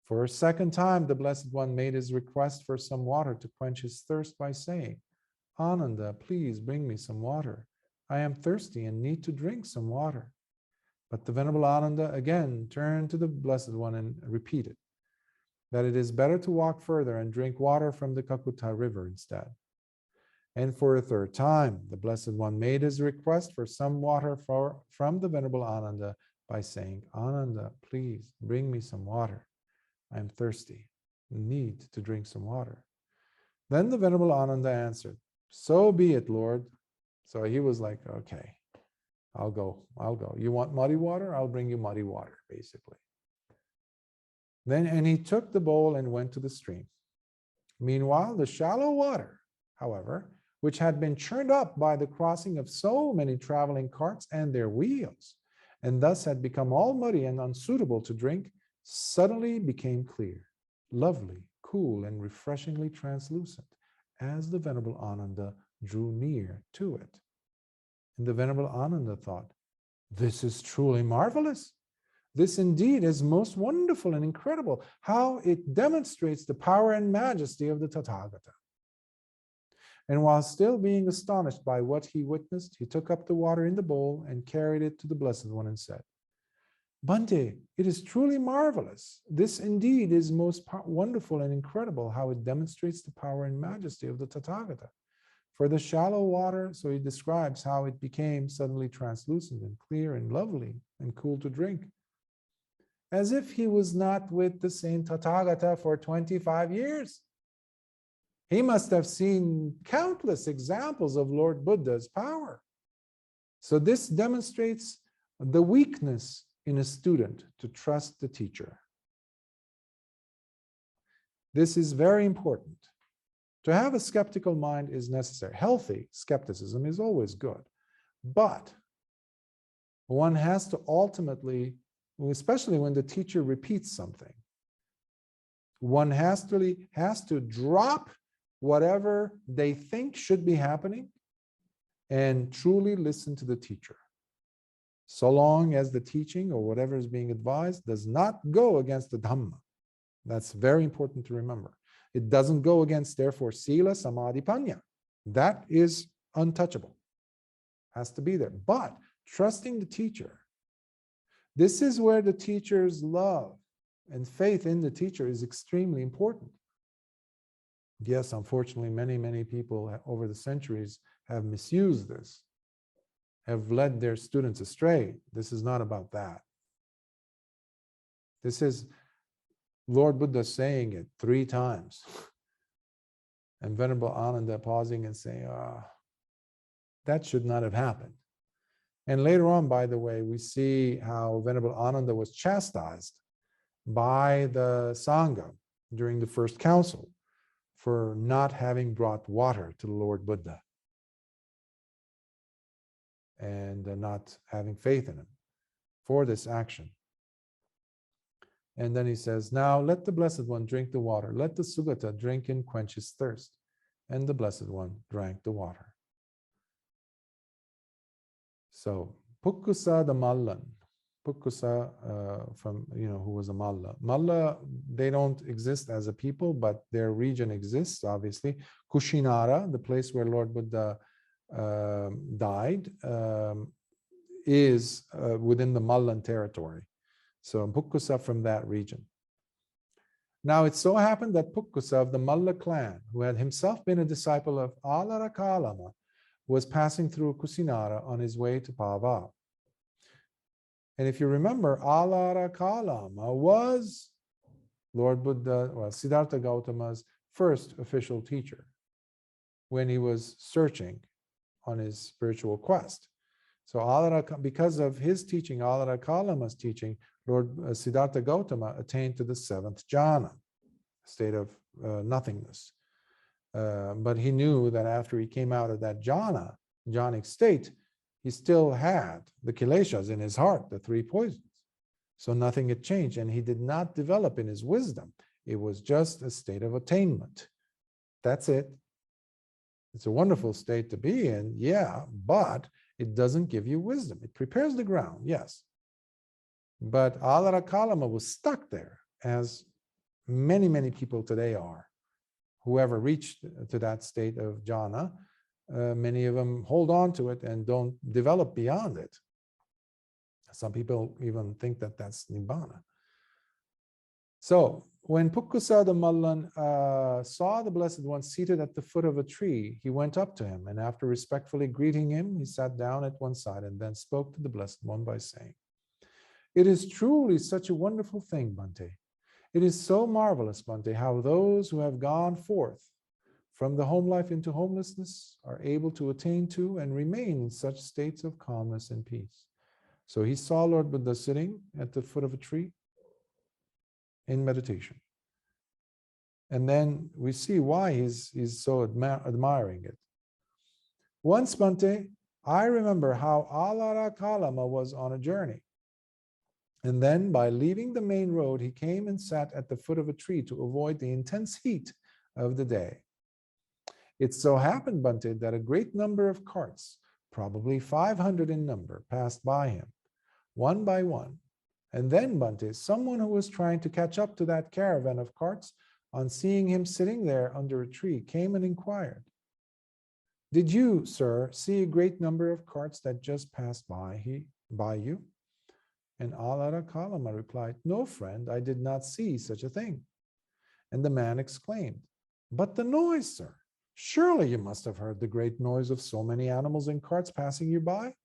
[SPEAKER 1] For a second time, the Blessed One made his request for some water to quench his thirst by saying, "Ananda, please bring me some water. I am thirsty and need to drink some water." But the Venerable Ananda again turned to the Blessed One and repeated that it is better to walk further and drink water from the Kakuta River instead. And for a third time, the Blessed One made his request for some water from the Venerable Ananda by saying, "Ananda, please bring me some water. I am thirsty, need to drink some water." Then the Venerable Ananda answered, "So be it, Lord." So he was like, okay, I'll go. You want muddy water? I'll bring you muddy water, basically. And he took the bowl and went to the stream. Meanwhile, the shallow water, however, which had been churned up by the crossing of so many traveling carts and their wheels, and thus had become all muddy and unsuitable to drink, suddenly became clear, lovely, cool, and refreshingly translucent, as the Venerable Ananda drew near to it. And the Venerable Ananda thought, "This is truly marvelous. This indeed is most wonderful and incredible, how it demonstrates the power and majesty of the Tathagata." And while still being astonished by what he witnessed, he took up the water in the bowl and carried it to the Blessed One and said, "Bhante, it is truly marvelous. This indeed is most wonderful and incredible, how it demonstrates the power and majesty of the Tathagata. For the shallow water," so he describes how it became suddenly translucent and clear and lovely and cool to drink, as if he was not with the same Tathagata for 25 years. He must have seen countless examples of Lord Buddha's power. So this demonstrates the weakness in a student to trust the teacher. This is very important. To have a skeptical mind is necessary. Healthy skepticism is always good. But one has to ultimately, especially when the teacher repeats something, one has to drop whatever they think should be happening and truly listen to the teacher. So long as the teaching or whatever is being advised does not go against the Dhamma. That's very important to remember. It doesn't go against, therefore, Sila, Samadhi, Panya. That is untouchable. Has to be there. But trusting the teacher, this is where the teacher's love and faith in the teacher is extremely important. Yes, unfortunately, many people over the centuries have misused this, have led their students astray. This is not about that. This is Lord Buddha saying it 3 times. And Venerable Ananda pausing and saying, that should not have happened. And later on, by the way, we see how Venerable Ananda was chastised by the Sangha during the first council for not having brought water to the Lord Buddha and not having faith in him for this action. And then he says, now let the Blessed One drink the water. Let the Sugata drink and quench his thirst. And the Blessed One drank the water. So, Pukkusa the Mallan, Pukkusa from, who was a Malla. Malla, they don't exist as a people, but their region exists, obviously. Kushinara, the place where Lord Buddha died, is within the Mallan territory. So Pukkusa from that region. Now it so happened that Pukkusa of the Malla clan, who had himself been a disciple of Alarakalama, was passing through Kusinara on his way to Pava. And if you remember, Alarakalama was Lord Buddha, Siddhartha Gautama's first official teacher when he was searching on his spiritual quest. So because of his teaching, Alarakalama's teaching, Lord Siddhartha Gautama attained to the 7th jhana, state of nothingness. But he knew that after he came out of that jhanic state, he still had the kileshas in his heart, the 3 poisons. So nothing had changed, and he did not develop in his wisdom. It was just a state of attainment. That's it. It's a wonderful state to be in, yeah, but it doesn't give you wisdom. It prepares the ground, yes. But Alarakalama was stuck there, as many people today are. Whoever reached to that state of jhana, many of them hold on to it and don't develop beyond it. Some people even think that that's Nibbana. So when Pukkusa the Mallan saw the Blessed One seated at the foot of a tree, he went up to him, and after respectfully greeting him, he sat down at one side and then spoke to the Blessed One by saying, "It is truly such a wonderful thing, Bhante. It is so marvelous, Bhante, how those who have gone forth from the home life into homelessness are able to attain to and remain in such states of calmness and peace." So he saw Lord Buddha sitting at the foot of a tree in meditation. And then we see why he's so admiring it. Once, Bhante, I remember how Alarakalama was on a journey. And then by leaving the main road, he came and sat at the foot of a tree to avoid the intense heat of the day. It so happened, Bhante, that a great number of carts, probably 500 in number, passed by him, one by one. And then, Bhante, someone who was trying to catch up to that caravan of carts, on seeing him sitting there under a tree, came and inquired, "Did you, sir, see a great number of carts that just passed by you?" And Alarakalama replied, "No, friend, I did not see such a thing." And the man exclaimed, "But the noise, sir! Surely you must have heard the great noise of so many animals and carts passing you by?"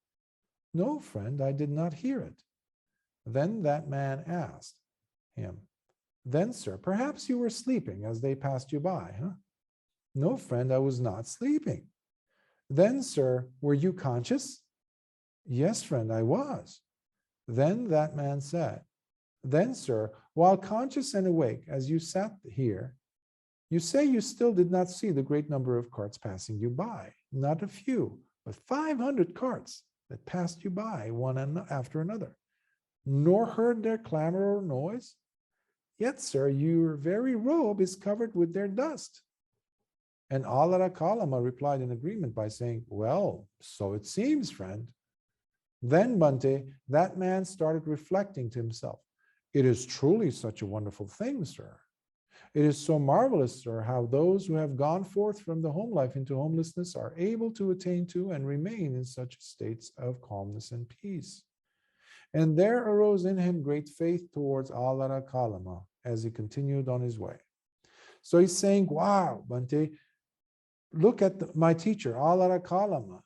[SPEAKER 1] "No, friend, I did not hear it." Then that man asked him, "Then, sir, perhaps you were sleeping as they passed you by, huh?" "No, friend, I was not sleeping." "Then, sir, were you conscious?" "Yes, friend, I was." Then that man said, "Then, sir, while conscious and awake as you sat here, you say you still did not see the great number of carts passing you by, not a few, but 500 carts that passed you by one after another, nor heard their clamor or noise? Yet, sir, your very robe is covered with their dust." And Alara Kalama replied in agreement by saying, well, so it seems, friend. Then, Bhante, that man started reflecting to himself, it is truly such a wonderful thing, sir. It is so marvelous, sir, how those who have gone forth from the home life into homelessness are able to attain to and remain in such states of calmness and peace. And there arose in him great faith towards Alara Kalama as he continued on his way. So he's saying, wow, Bhante, look at my teacher, Alara Kalama.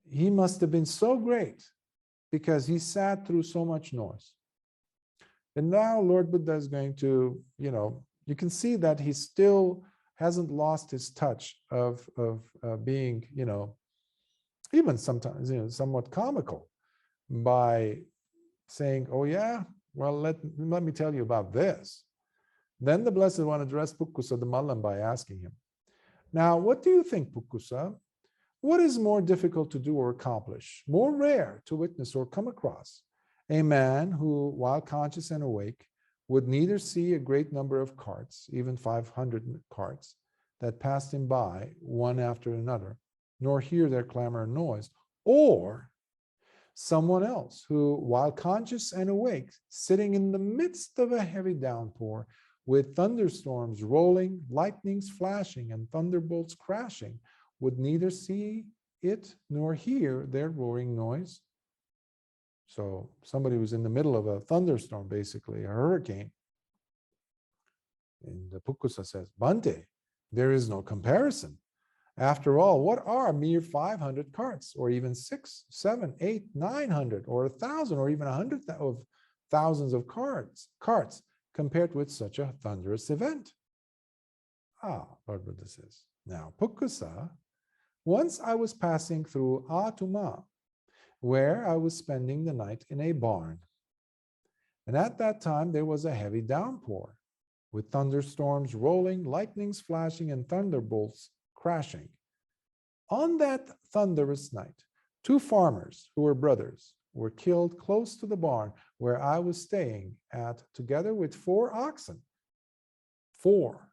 [SPEAKER 1] He must have been so great because he sat through so much noise. And now Lord Buddha is going to, you can see that he still hasn't lost his touch of being, even sometimes, somewhat comical by saying, oh yeah, well, let me tell you about this. Then the Blessed One addressed Pukkusa the Mallam by asking him, now, what do you think, Pukkusa? What is more difficult to do or accomplish, more rare to witness or come across? A man who, while conscious and awake, would neither see a great number of carts, even 500 carts, that passed him by one after another, nor hear their clamor and noise, or someone else who, while conscious and awake, sitting in the midst of a heavy downpour, with thunderstorms rolling, lightnings flashing, and thunderbolts crashing, would neither see it nor hear their roaring noise. So somebody was in the middle of a thunderstorm, basically a hurricane. And the Pukkusa says, Bhante, there is no comparison. After all, what are mere 500 carts, or even 6, 7, 8, 900, or 1,000, or even 100 of thousands of carts compared with such a thunderous event? Lord Buddha says, now, Pukkusa, once I was passing through adhamma, where I was spending the night in a barn. And at that time, there was a heavy downpour, with thunderstorms rolling, lightnings flashing, and thunderbolts crashing. On that thunderous night, 2 farmers who were brothers were killed close to the barn where I was staying at, together with 4 oxen. 4.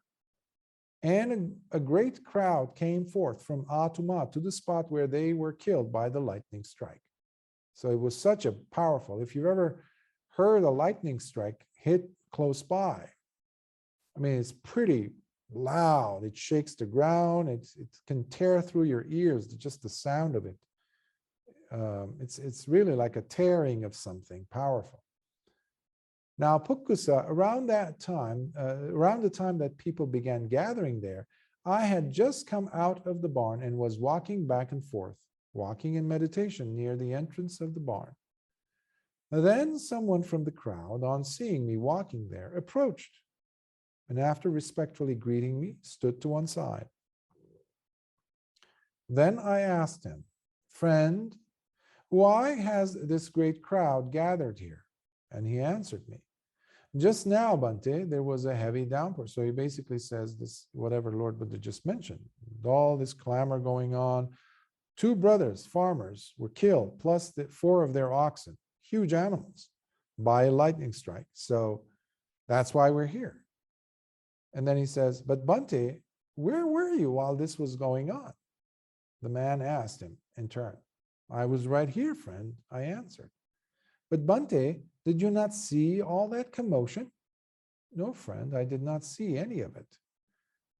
[SPEAKER 1] And a great crowd came forth from adhamma to the spot where they were killed by the lightning strike. So it was such a powerful, if you've ever heard a lightning strike hit close by, I mean, it's pretty loud. It shakes the ground. It can tear through your ears, just the sound of it. It's really like a tearing of something powerful. Now, Pukkusa, around the time that people began gathering there, I had just come out of the barn and was walking back and forth, walking in meditation near the entrance of the barn. Then someone from the crowd, on seeing me walking there, approached, and after respectfully greeting me, stood to one side. Then I asked him, friend, why has this great crowd gathered here? And he answered me, just now, Bhante, there was a heavy downpour. So he basically says this, whatever Lord Buddha just mentioned, all this clamor going on. 2 brothers, farmers, were killed, plus 4 of their oxen, huge animals, by a lightning strike. So that's why we're here. And then he says, but Bhante, where were you while this was going on? The man asked him in turn. I was right here, friend, I answered. But Bhante, did you not see all that commotion? No, friend, I did not see any of it.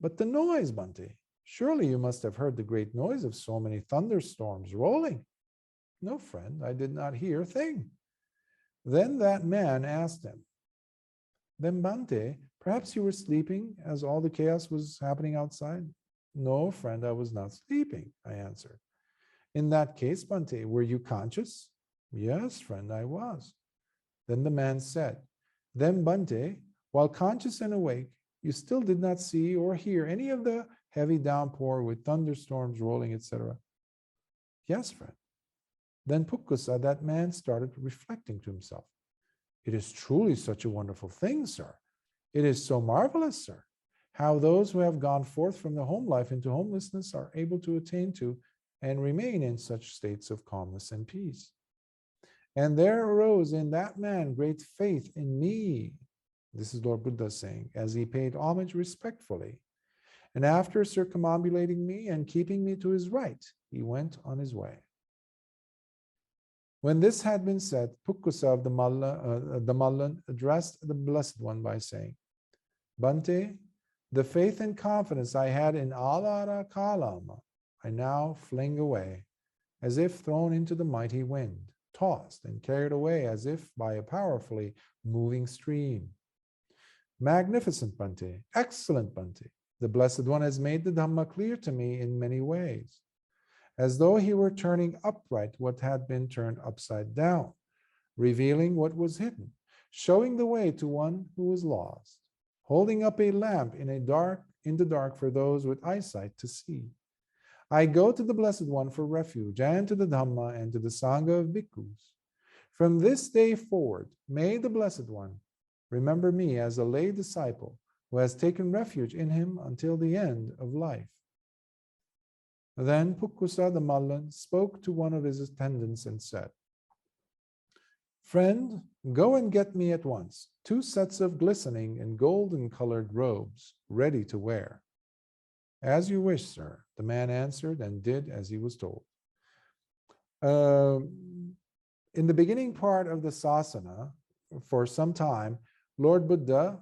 [SPEAKER 1] But the noise, Bhante, surely you must have heard the great noise of so many thunderstorms rolling. No, friend, I did not hear a thing. Then that man asked him, then Bhante, perhaps you were sleeping as all the chaos was happening outside? No, friend, I was not sleeping, I answered. In that case, Bhante, were you conscious? Yes, friend, I was. Then the man said, then Bhante, while conscious and awake, you still did not see or hear any of the heavy downpour with thunderstorms rolling, etc. Yes, friend. Then Pukkusa, that man, started reflecting to himself. It is truly such a wonderful thing, sir. It is so marvelous, sir, how those who have gone forth from the home life into homelessness are able to attain to and remain in such states of calmness and peace. And there arose in that man great faith in me. This is Lord Buddha saying, as he paid homage respectfully. And after circumambulating me and keeping me to his right, he went on his way. When this had been said, Pukkusa of the Mallan addressed the Blessed One by saying, Bhante, the faith and confidence I had in Alara Kalama, I now fling away, as if thrown into the mighty wind, tossed and carried away as if by a powerfully moving stream. Magnificent Bhante, excellent Bhante, the Blessed One has made the Dhamma clear to me in many ways, as though he were turning upright what had been turned upside down, revealing what was hidden, showing the way to one who was lost, holding up a lamp in the dark for those with eyesight to see. I go to the Blessed One for refuge, and to the Dhamma and to the Sangha of Bhikkhus. From this day forward, may the Blessed One remember me as a lay disciple who has taken refuge in him until the end of life. Then Pukkusa the Mallan spoke to one of his attendants and said, Friend, go and get me at once 2 sets of glistening and golden-colored robes ready to wear. As you wish, sir, the man answered and did as he was told. In the beginning part of the sasana, for some time, Lord Buddha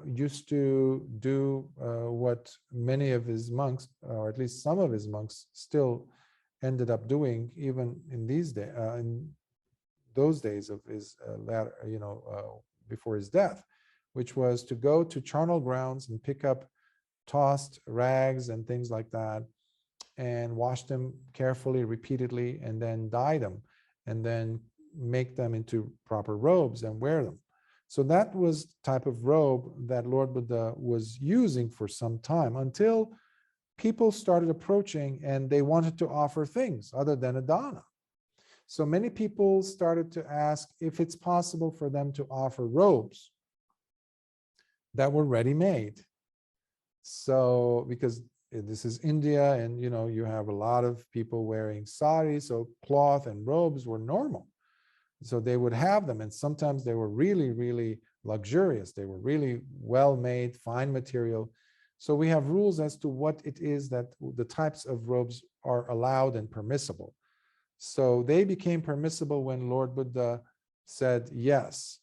[SPEAKER 1] used to do what many of his monks, or at least some of his monks, still ended up doing, even in these days, in those days of his before his death, which was to go to charnel grounds and pick up tossed rags and things like that, and wash them carefully, repeatedly, and then dye them, and then make them into proper robes and wear them. So that was the type of robe that Lord Buddha was using for some time, until people started approaching and they wanted to offer things other than a dana. So many people started to ask if it's possible for them to offer robes that were ready-made. So, because this is India, and you have a lot of people wearing saris, so cloth and robes were normal. So they would have them, and sometimes they were really, really luxurious. They were really well-made, fine material. So we have rules as to what it is that the types of robes are allowed and permissible. So they became permissible when Lord Buddha said yes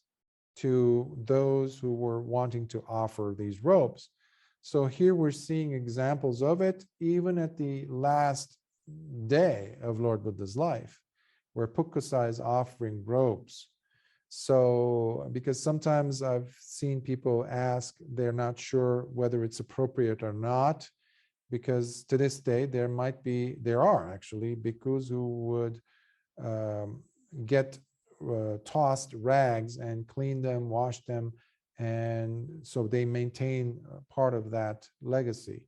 [SPEAKER 1] to those who were wanting to offer these robes. So here we're seeing examples of it, even at the last day of Lord Buddha's life, where Pukkusa is offering robes. So, because sometimes I've seen people ask, they're not sure whether it's appropriate or not, because to this day, there are actually bhikkhus who would get tossed rags and clean them, wash them, and so they maintain part of that legacy.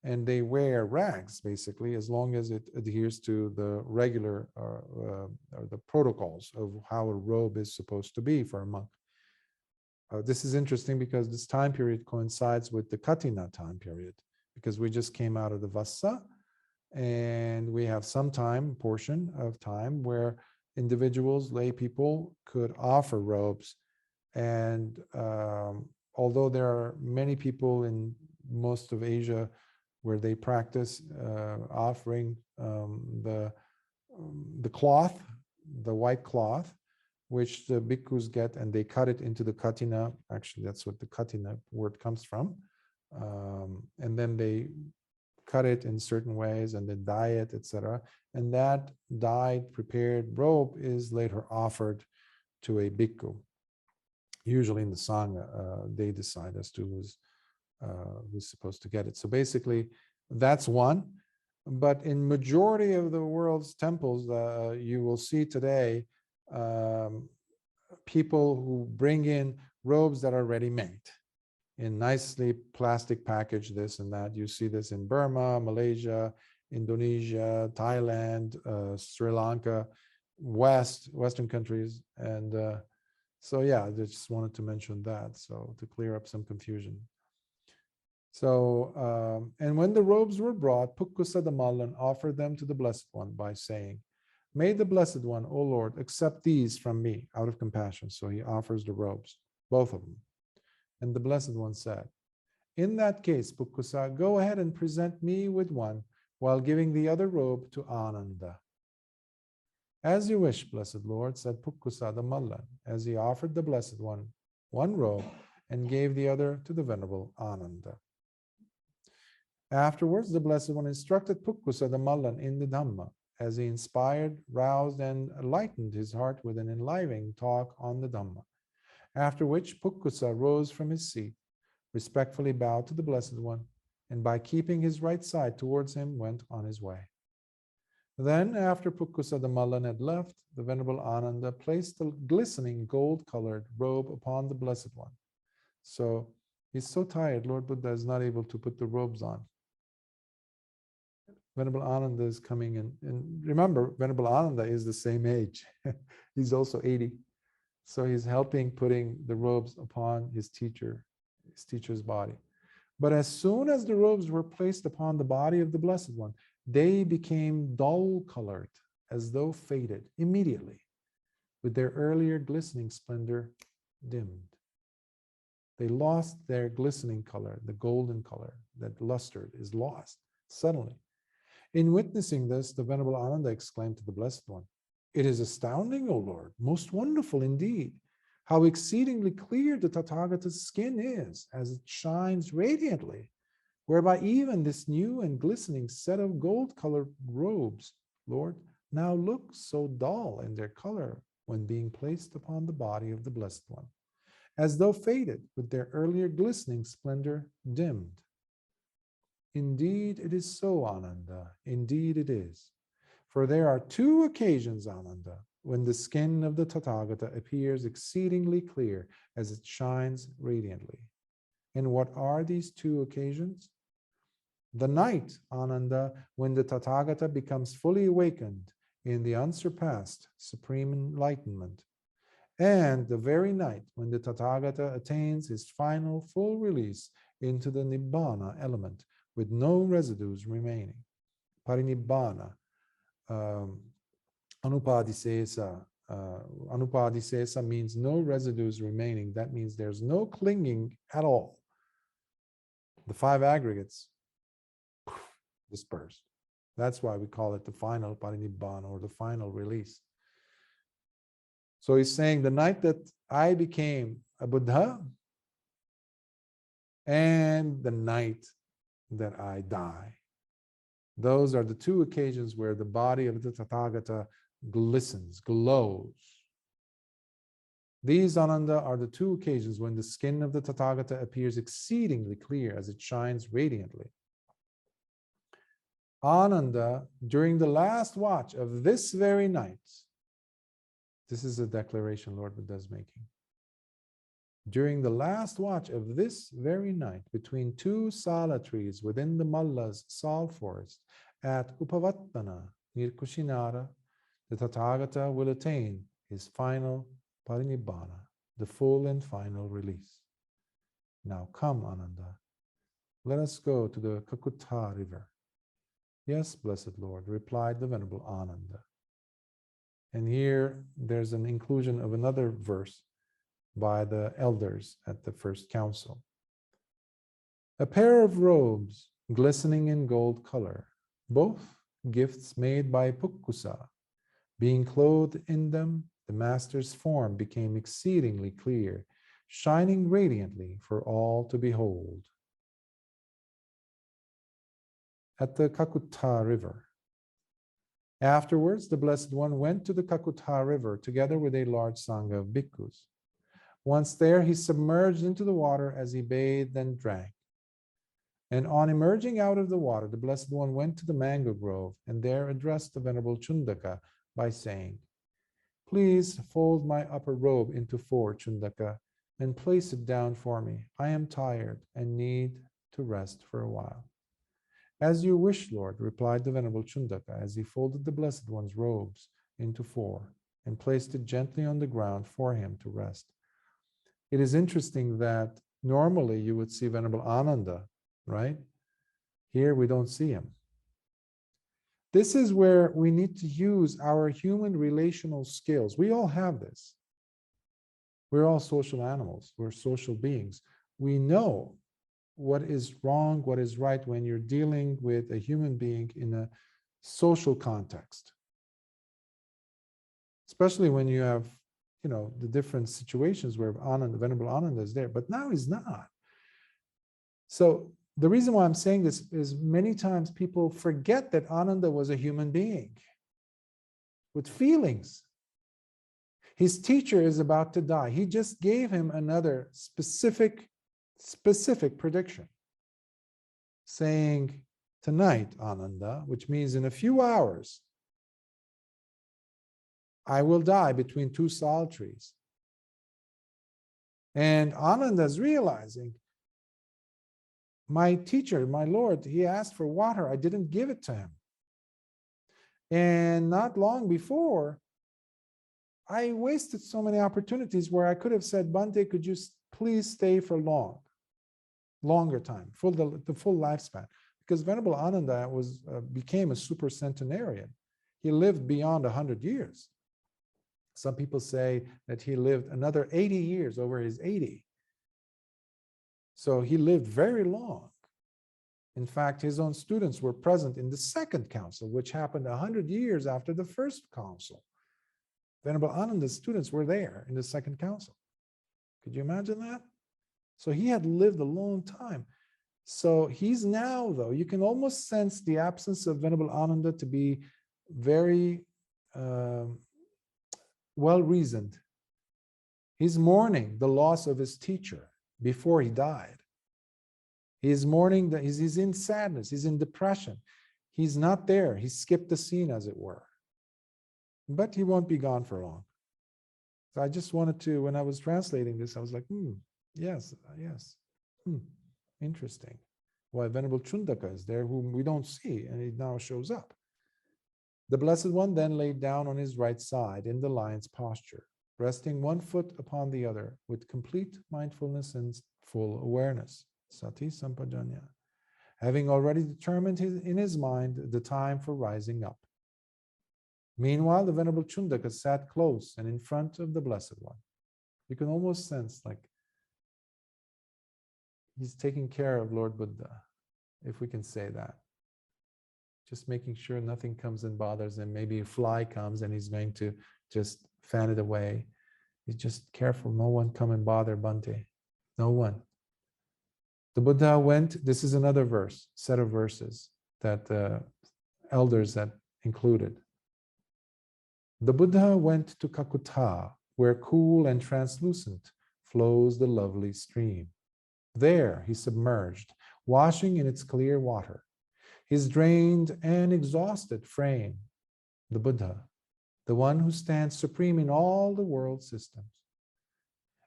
[SPEAKER 1] And they wear rags, basically, as long as it adheres to the regular or the protocols of how a robe is supposed to be for a monk. This is interesting because this time period coincides with the Katina time period, because we just came out of the Vassa, and we have some portion of time where individuals, lay people, could offer robes. And although there are many people in most of Asia where they practice offering the cloth, the white cloth, which the bhikkhus get, and they cut it into the katina. Actually, that's what the katina word comes from. And then they cut it in certain ways and then dye it, etc. And that dyed, prepared robe is later offered to a bhikkhu. Usually in the Sangha, they decide as to who's supposed to get it. So basically, that's one. But in majority of the world's temples, you will see today people who bring in robes that are ready-made in nicely plastic package, this and that. You see this in Burma, Malaysia, Indonesia, Thailand, Sri Lanka, Western countries. And so yeah, I just wanted to mention that, so to clear up some confusion. So, and when the robes were brought, Pukkusa the Mallan offered them to the Blessed One by saying, "May the Blessed One, O Lord, accept these from me out of compassion." So he offers the robes, both of them. And the Blessed One said, In that case, Pukusa, go ahead and present me with one while giving the other robe to Ananda. As you wish, Blessed Lord, said Pukusa the Mallan, as he offered the Blessed One one robe and gave the other to the Venerable Ananda. Afterwards, the Blessed One instructed Pukusa the Mallan in the Dhamma, as he inspired, roused, and lightened his heart with an enlivening talk on the Dhamma. After which, Pukusa rose from his seat, respectfully bowed to the Blessed One, and by keeping his right side towards him, went on his way. Then, after Pukusa the Mallan had left, the Venerable Ananda placed the glistening gold-colored robe upon the Blessed One. So he's so tired, Lord Buddha is not able to put the robes on. Venerable Ananda is coming in. And remember, Venerable Ananda is the same age. He's also 80. So he's helping putting the robes upon his teacher's body. But as soon as the robes were placed upon the body of the Blessed One, they became dull-colored, as though faded immediately, with their earlier glistening splendor dimmed. They lost their glistening color, the golden color that lustered is lost suddenly. In witnessing this, the Venerable Ananda exclaimed to the Blessed One, "It is astounding, O Lord, most wonderful indeed, how exceedingly clear the Tathagata's skin is, as it shines radiantly, whereby even this new and glistening set of gold-colored robes, Lord, now look so dull in their color when being placed upon the body of the Blessed One, as though faded with their earlier glistening splendor dimmed. Indeed it is so, Ananda, indeed it is. For there are two occasions, Ananda, when the skin of the Tathagata appears exceedingly clear as it shines radiantly. And what are these two occasions? The night, Ananda, when the Tathagata becomes fully awakened in the unsurpassed supreme enlightenment, and the very night when the Tathagata attains his final full release into the Nibbana element with no residues remaining. Parinibbāna, anupadisesa. Anupadisesa means no residues remaining. That means there's no clinging at all. The five aggregates dispersed. That's why we call it the final Parinibbāna, or the final release. So he's saying the night that I became a Buddha and the night that I die. Those are the two occasions where the body of the Tathagata glistens, glows. These, Ananda, are the two occasions when the skin of the Tathagata appears exceedingly clear as it shines radiantly. Ananda, during the last watch of this very night, this is a declaration Lord Buddha is making. During the last watch of this very night, between two sala trees within the Malla's sal forest at Upavattana, near Kushinara, the Tathagata will attain his final Parinibbāna, the full and final release. Now come, Ananda, let us go to the Kakutha river. Yes, blessed Lord, replied the Venerable Ananda. And here there's an inclusion of another verse by the elders at the first council. A pair of robes glistening in gold color, both gifts made by Pukusa. Being clothed in them, the master's form became exceedingly clear, shining radiantly for all to behold. At the Kakutha river. Afterwards, the Blessed One went to the Kakutha river together with a large sangha of bhikkhus. Once there, he submerged into the water as he bathed and drank. And on emerging out of the water, the Blessed One went to the mango grove and there addressed the Venerable Chundaka by saying, "Please fold my upper robe into 4, Chundaka, and place it down for me. I am tired and need to rest for a while." "As you wish, Lord," replied the Venerable Chundaka as he folded the Blessed One's robes into 4 and placed it gently on the ground for him to rest. It is interesting that normally you would see Venerable Ananda, right? Here we don't see him. This is where we need to use our human relational skills. We all have this. We're all social animals. We're social beings. We know what is wrong, what is right when you're dealing with a human being in a social context. Especially when you have, the different situations where Ananda, Venerable Ananda is there, but now he's not. So the reason why I'm saying this is many times people forget that Ananda was a human being with feelings. His teacher is about to die. He just gave him another specific prediction, saying, tonight, Ananda, which means in a few hours, I will die between two sal trees. And Ananda is realizing, my teacher, my Lord, he asked for water. I didn't give it to him. And not long before, I wasted so many opportunities where I could have said, Bhante, could you please stay for longer time, the full lifespan? Because Venerable Ananda became a super centenarian. He lived beyond 100 years. Some people say that he lived another 80 years over his 80. So he lived very long. In fact, his own students were present in the second council, which happened 100 years after the first council. Venerable Ananda's students were there in the second council. Could you imagine that? So he had lived a long time. So he's now, though, you can almost sense the absence of Venerable Ananda to be very well-reasoned. He's mourning the loss of his teacher before he died. He's mourning that he's in sadness, he's in depression. He's not there. He skipped the scene, as it were. But he won't be gone for long. So I just wanted to, when I was translating this, I was like, yes. Interesting. Why Venerable Chundaka is there, whom we don't see, and he now shows up. The Blessed One then laid down on his right side in the lion's posture, resting one foot upon the other with complete mindfulness and full awareness. Sati Sampajanya. Having already determined in his mind the time for rising up. Meanwhile, the Venerable Chundaka sat close and in front of the Blessed One. You can almost sense like he's taking care of Lord Buddha, if we can say that. Just making sure nothing comes and bothers him. Maybe a fly comes and he's going to just fan it away. He's just careful, no one come and bother Bhante. No one. The Buddha went, this is another set of verses that elders had included. The Buddha went to Kakuta, where cool and translucent flows the lovely stream. There he submerged, washing in its clear water, his drained and exhausted frame. The Buddha, the one who stands supreme in all the world systems.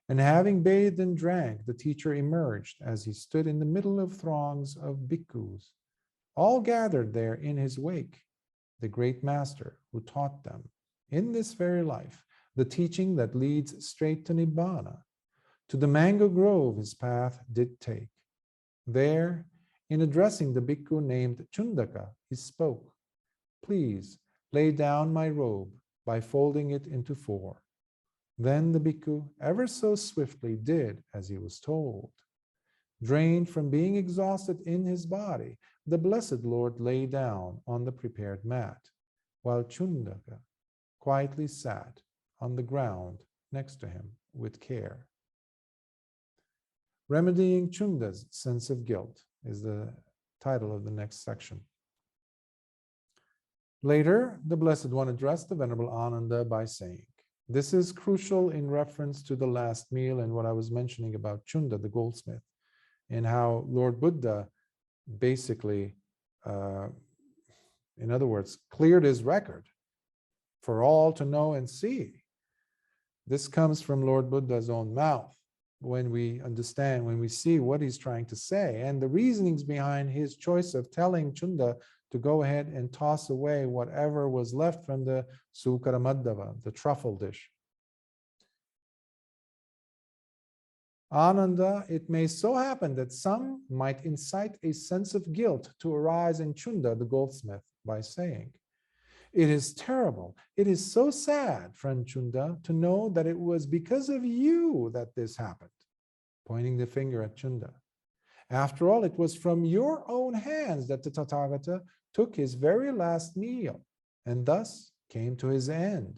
[SPEAKER 1] And having bathed and drank, the teacher emerged as he stood in the middle of throngs of bhikkhus, all gathered there in his wake, the great master who taught them, in this very life, the teaching that leads straight to Nibbana. To the mango grove his path did take. There, in addressing the bhikkhu named Chundaka, he spoke, "Please lay down my robe by folding it into four." Then the bhikkhu ever so swiftly did as he was told. Drained from being exhausted in his body, the Blessed Lord lay down on the prepared mat, while Chundaka quietly sat on the ground next to him with care. Remedying Chunda's sense of guilt is the title of the next section. Later, the Blessed One addressed the Venerable Ananda by saying, this is crucial in reference to the last meal and what I was mentioning about Chunda, the goldsmith, and how Lord Buddha basically, in other words, cleared his record for all to know and see. This comes from Lord Buddha's own mouth when we understand, when we see what he's trying to say, and the reasonings behind his choice of telling Chunda to go ahead and toss away whatever was left from the Sukaramadava, the truffle dish. Ananda, it may so happen that some might incite a sense of guilt to arise in Chunda, the goldsmith, by saying, it is terrible, it is so sad, friend Chunda, to know that it was because of you that this happened, pointing the finger at Chunda. After all, it was from your own hands that the Tathagata took his very last meal and thus came to his end.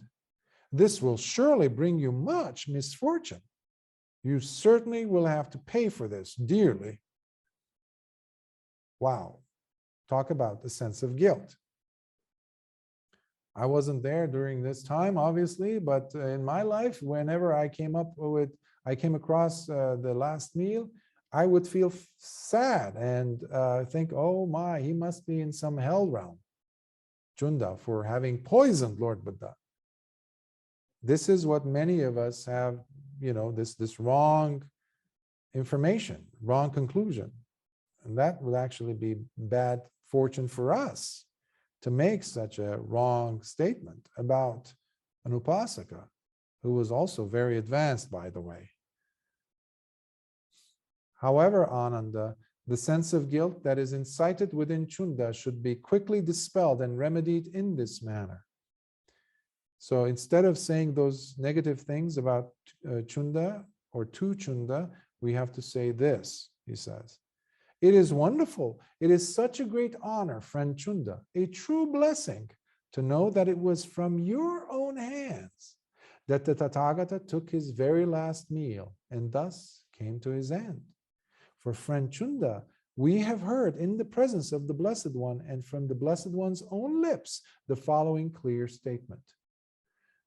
[SPEAKER 1] This will surely bring you much misfortune. You certainly will have to pay for this dearly. Wow. Talk about the sense of guilt. I wasn't there during this time, obviously, but in my life, whenever I came across the last meal, I would feel sad and think, oh my, he must be in some hell realm, Chunda, for having poisoned Lord Buddha. This is what many of us have, this wrong information, wrong conclusion. And that would actually be bad fortune for us to make such a wrong statement about an upasaka, who was also very advanced, by the way. However, Ananda, the sense of guilt that is incited within Chunda should be quickly dispelled and remedied in this manner. So instead of saying those negative things about Chunda or to Chunda, we have to say this, he says. It is wonderful. It is such a great honor, friend Chunda, a true blessing to know that it was from your own hands that the Tathagata took his very last meal and thus came to his end. For friend Chunda, we have heard in the presence of the Blessed One and from the Blessed One's own lips the following clear statement.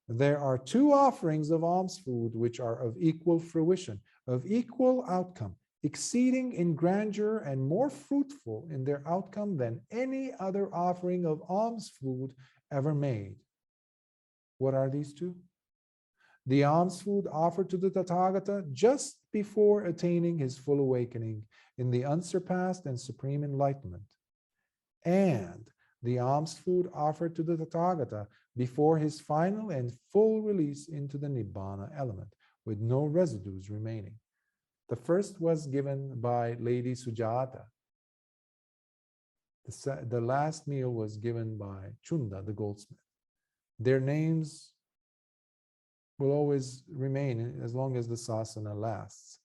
[SPEAKER 1] There are two offerings of alms food which are of equal fruition, of equal outcome, exceeding in grandeur and more fruitful in their outcome than any other offering of alms food ever made. What are these two? The alms food offered to the Tathagata just before attaining his full awakening in the unsurpassed and supreme enlightenment, and the alms food offered to the Tathagata before his final and full release into the Nibbana element, with no residues remaining. The first was given by Lady Sujata. The last meal was given by Chunda, the goldsmith. Their names will always remain as long as the sasana lasts.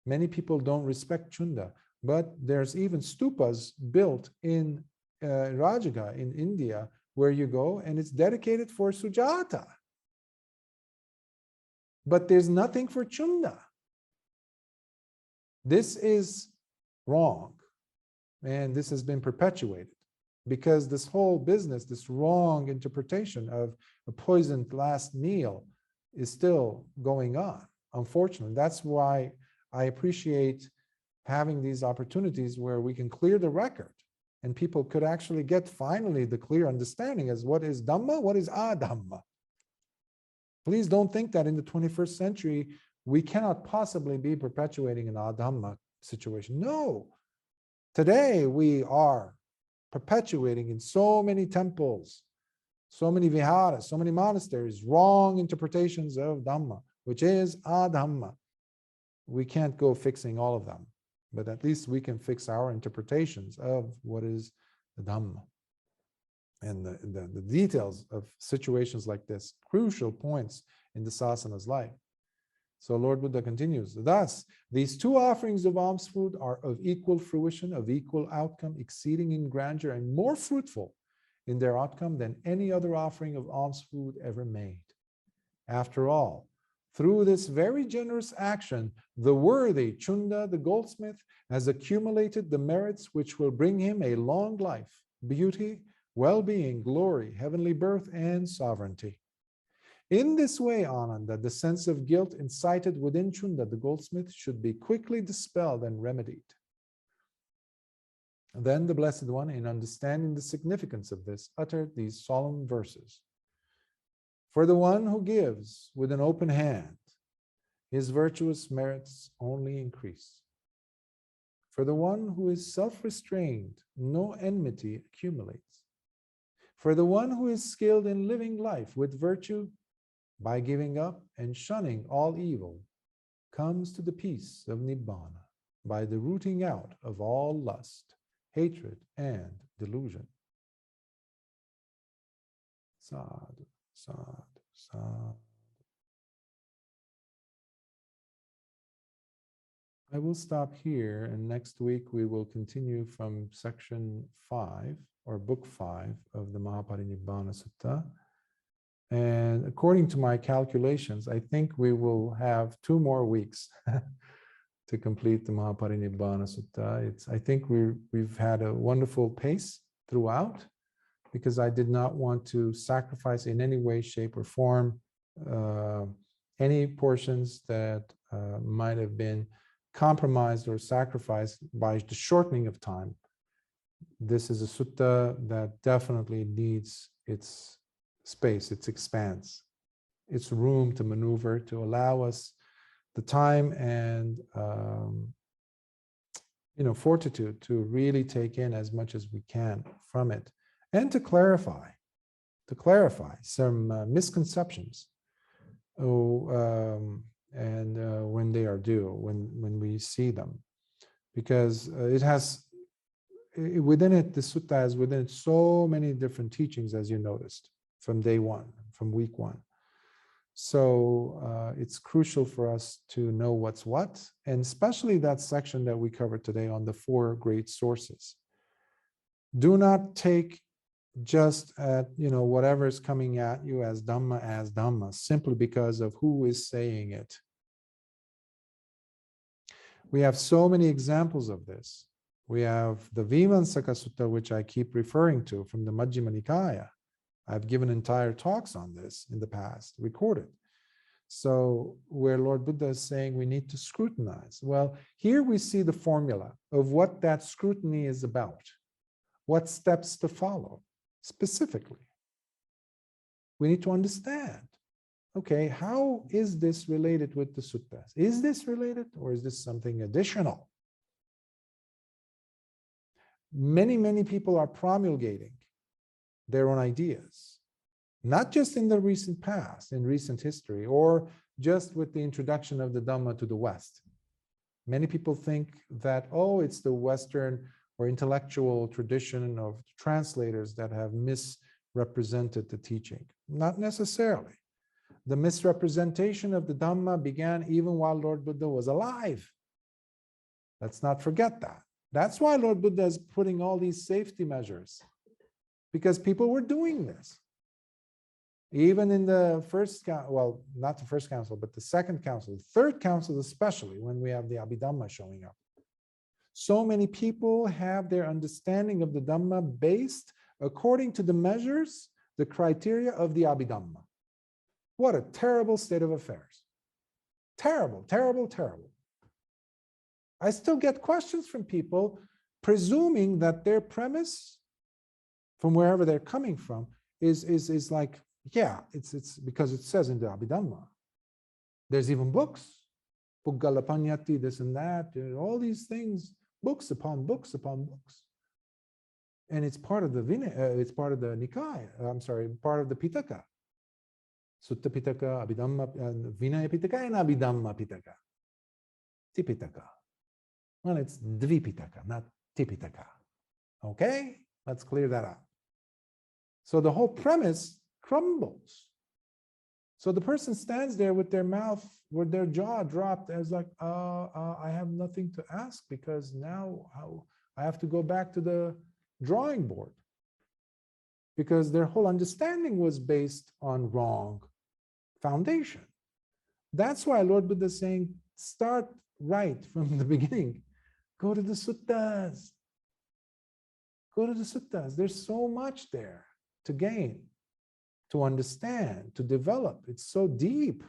[SPEAKER 1] Many people don't respect Chunda, but there's even stupas built in Rajagaha in India where you go and it's dedicated for Sujata. But there's nothing for Chunda. This is wrong, and this has been perpetuated because this whole business, this wrong interpretation of a poisoned last meal is still going on, unfortunately. That's why I appreciate having these opportunities where we can clear the record and people could actually get finally the clear understanding as what is Dhamma, what is adhamma. Please don't think that in the 21st century, we cannot possibly be perpetuating an adhamma situation. No. Today, we are perpetuating in so many temples, so many viharas, so many monasteries, wrong interpretations of Dhamma, which is adhamma. We can't go fixing all of them, but at least we can fix our interpretations of what is the Dhamma. And the details of situations like this, crucial points in the sasana's life. So Lord Buddha continues, thus, these two offerings of alms food are of equal fruition, of equal outcome, exceeding in grandeur and more fruitful in their outcome than any other offering of alms food ever made. After all, through this very generous action, the worthy Chunda, the goldsmith, has accumulated the merits which will bring him a long life, beauty, well-being, glory, heavenly birth, and sovereignty. In this way, Ananda, the sense of guilt incited within Chunda, the goldsmith, should be quickly dispelled and remedied. Then the Blessed One, in understanding the significance of this, uttered these solemn verses. For the one who gives with an open hand, his virtuous merits only increase. For the one who is self-restrained, no enmity accumulates. For the one who is skilled in living life with virtue, by giving up and shunning all evil, comes to the peace of Nibbana by the rooting out of all lust, hatred, and delusion. Sadhu, sadhu, sadhu. I will stop here, and next week we will continue from section 5 or book 5 of the Mahā Parinibbāna Sutta. And according to my calculations, I think we will have 2 more weeks to complete the Mahā Parinibbāna Sutta. I think we've had a wonderful pace throughout, because I did not want to sacrifice in any way, shape, or form any portions that might have been compromised or sacrificed by the shortening of time. This is a sutta that definitely needs its space, its expanse, its room to maneuver, to allow us the time and fortitude to really take in as much as we can from it, and to clarify some misconceptions. When they are due, when we see them, because it has within it, the sutta has within it so many different teachings, as you noticed from day one, from week 1. So it's crucial for us to know what's what, and especially that section that we covered today on the 4 great sources. Do not take just at whatever is coming at you as Dhamma, simply because of who is saying it. We have so many examples of this. We have the Vianaya Sutta, which I keep referring to from the Majjhima Nikāya. I've given entire talks on this in the past, recorded. So where Lord Buddha is saying we need to scrutinize. Well, here we see the formula of what that scrutiny is about, what steps to follow. Specifically, we need to understand, okay, how is this related with the suttas? Is this related, or is this something additional? Many people are promulgating their own ideas, not just in the recent past, in recent history, or just with the introduction of the Dhamma to the West. Many people think that, oh, it's the Western or intellectual tradition of translators that have misrepresented the teaching. Not necessarily. The misrepresentation of the Dhamma began even while Lord Buddha was alive. Let's not forget that. That's why Lord Buddha is putting all these safety measures, because people were doing this. Even in the first, well, not the first council, but the second council, the third council especially, when we have the Abhidhamma showing up. So many people have their understanding of the Dhamma based according to the measures, the criteria of the Abhidhamma. What a terrible state of affairs. Terrible, terrible, terrible. I still get questions from people presuming that their premise, from wherever they're coming from, is like, yeah, it's because it says in the Abhidhamma. There's even books, Puggala Panyati, this and that, all these things, books upon books upon books. And it's part of the Vinaya, it's part of the Nikaya, part of the Pitaka. Sutta Pitaka, Abhidhamma, Vinaya Pitaka, and Abhidhamma Pitaka. Tipitaka. Well, it's Dvipitaka, not Tipitaka. Okay? Let's clear that up. So the whole premise crumbles. So the person stands there with their mouth, with their jaw dropped, as like, I have nothing to ask, because now I have to go back to the drawing board. Because their whole understanding was based on wrong foundation. That's why Lord Buddha is saying, start right from the beginning. Go to the suttas. Go to the suttas. There's so much there to gain, to understand, to develop. It's so deep.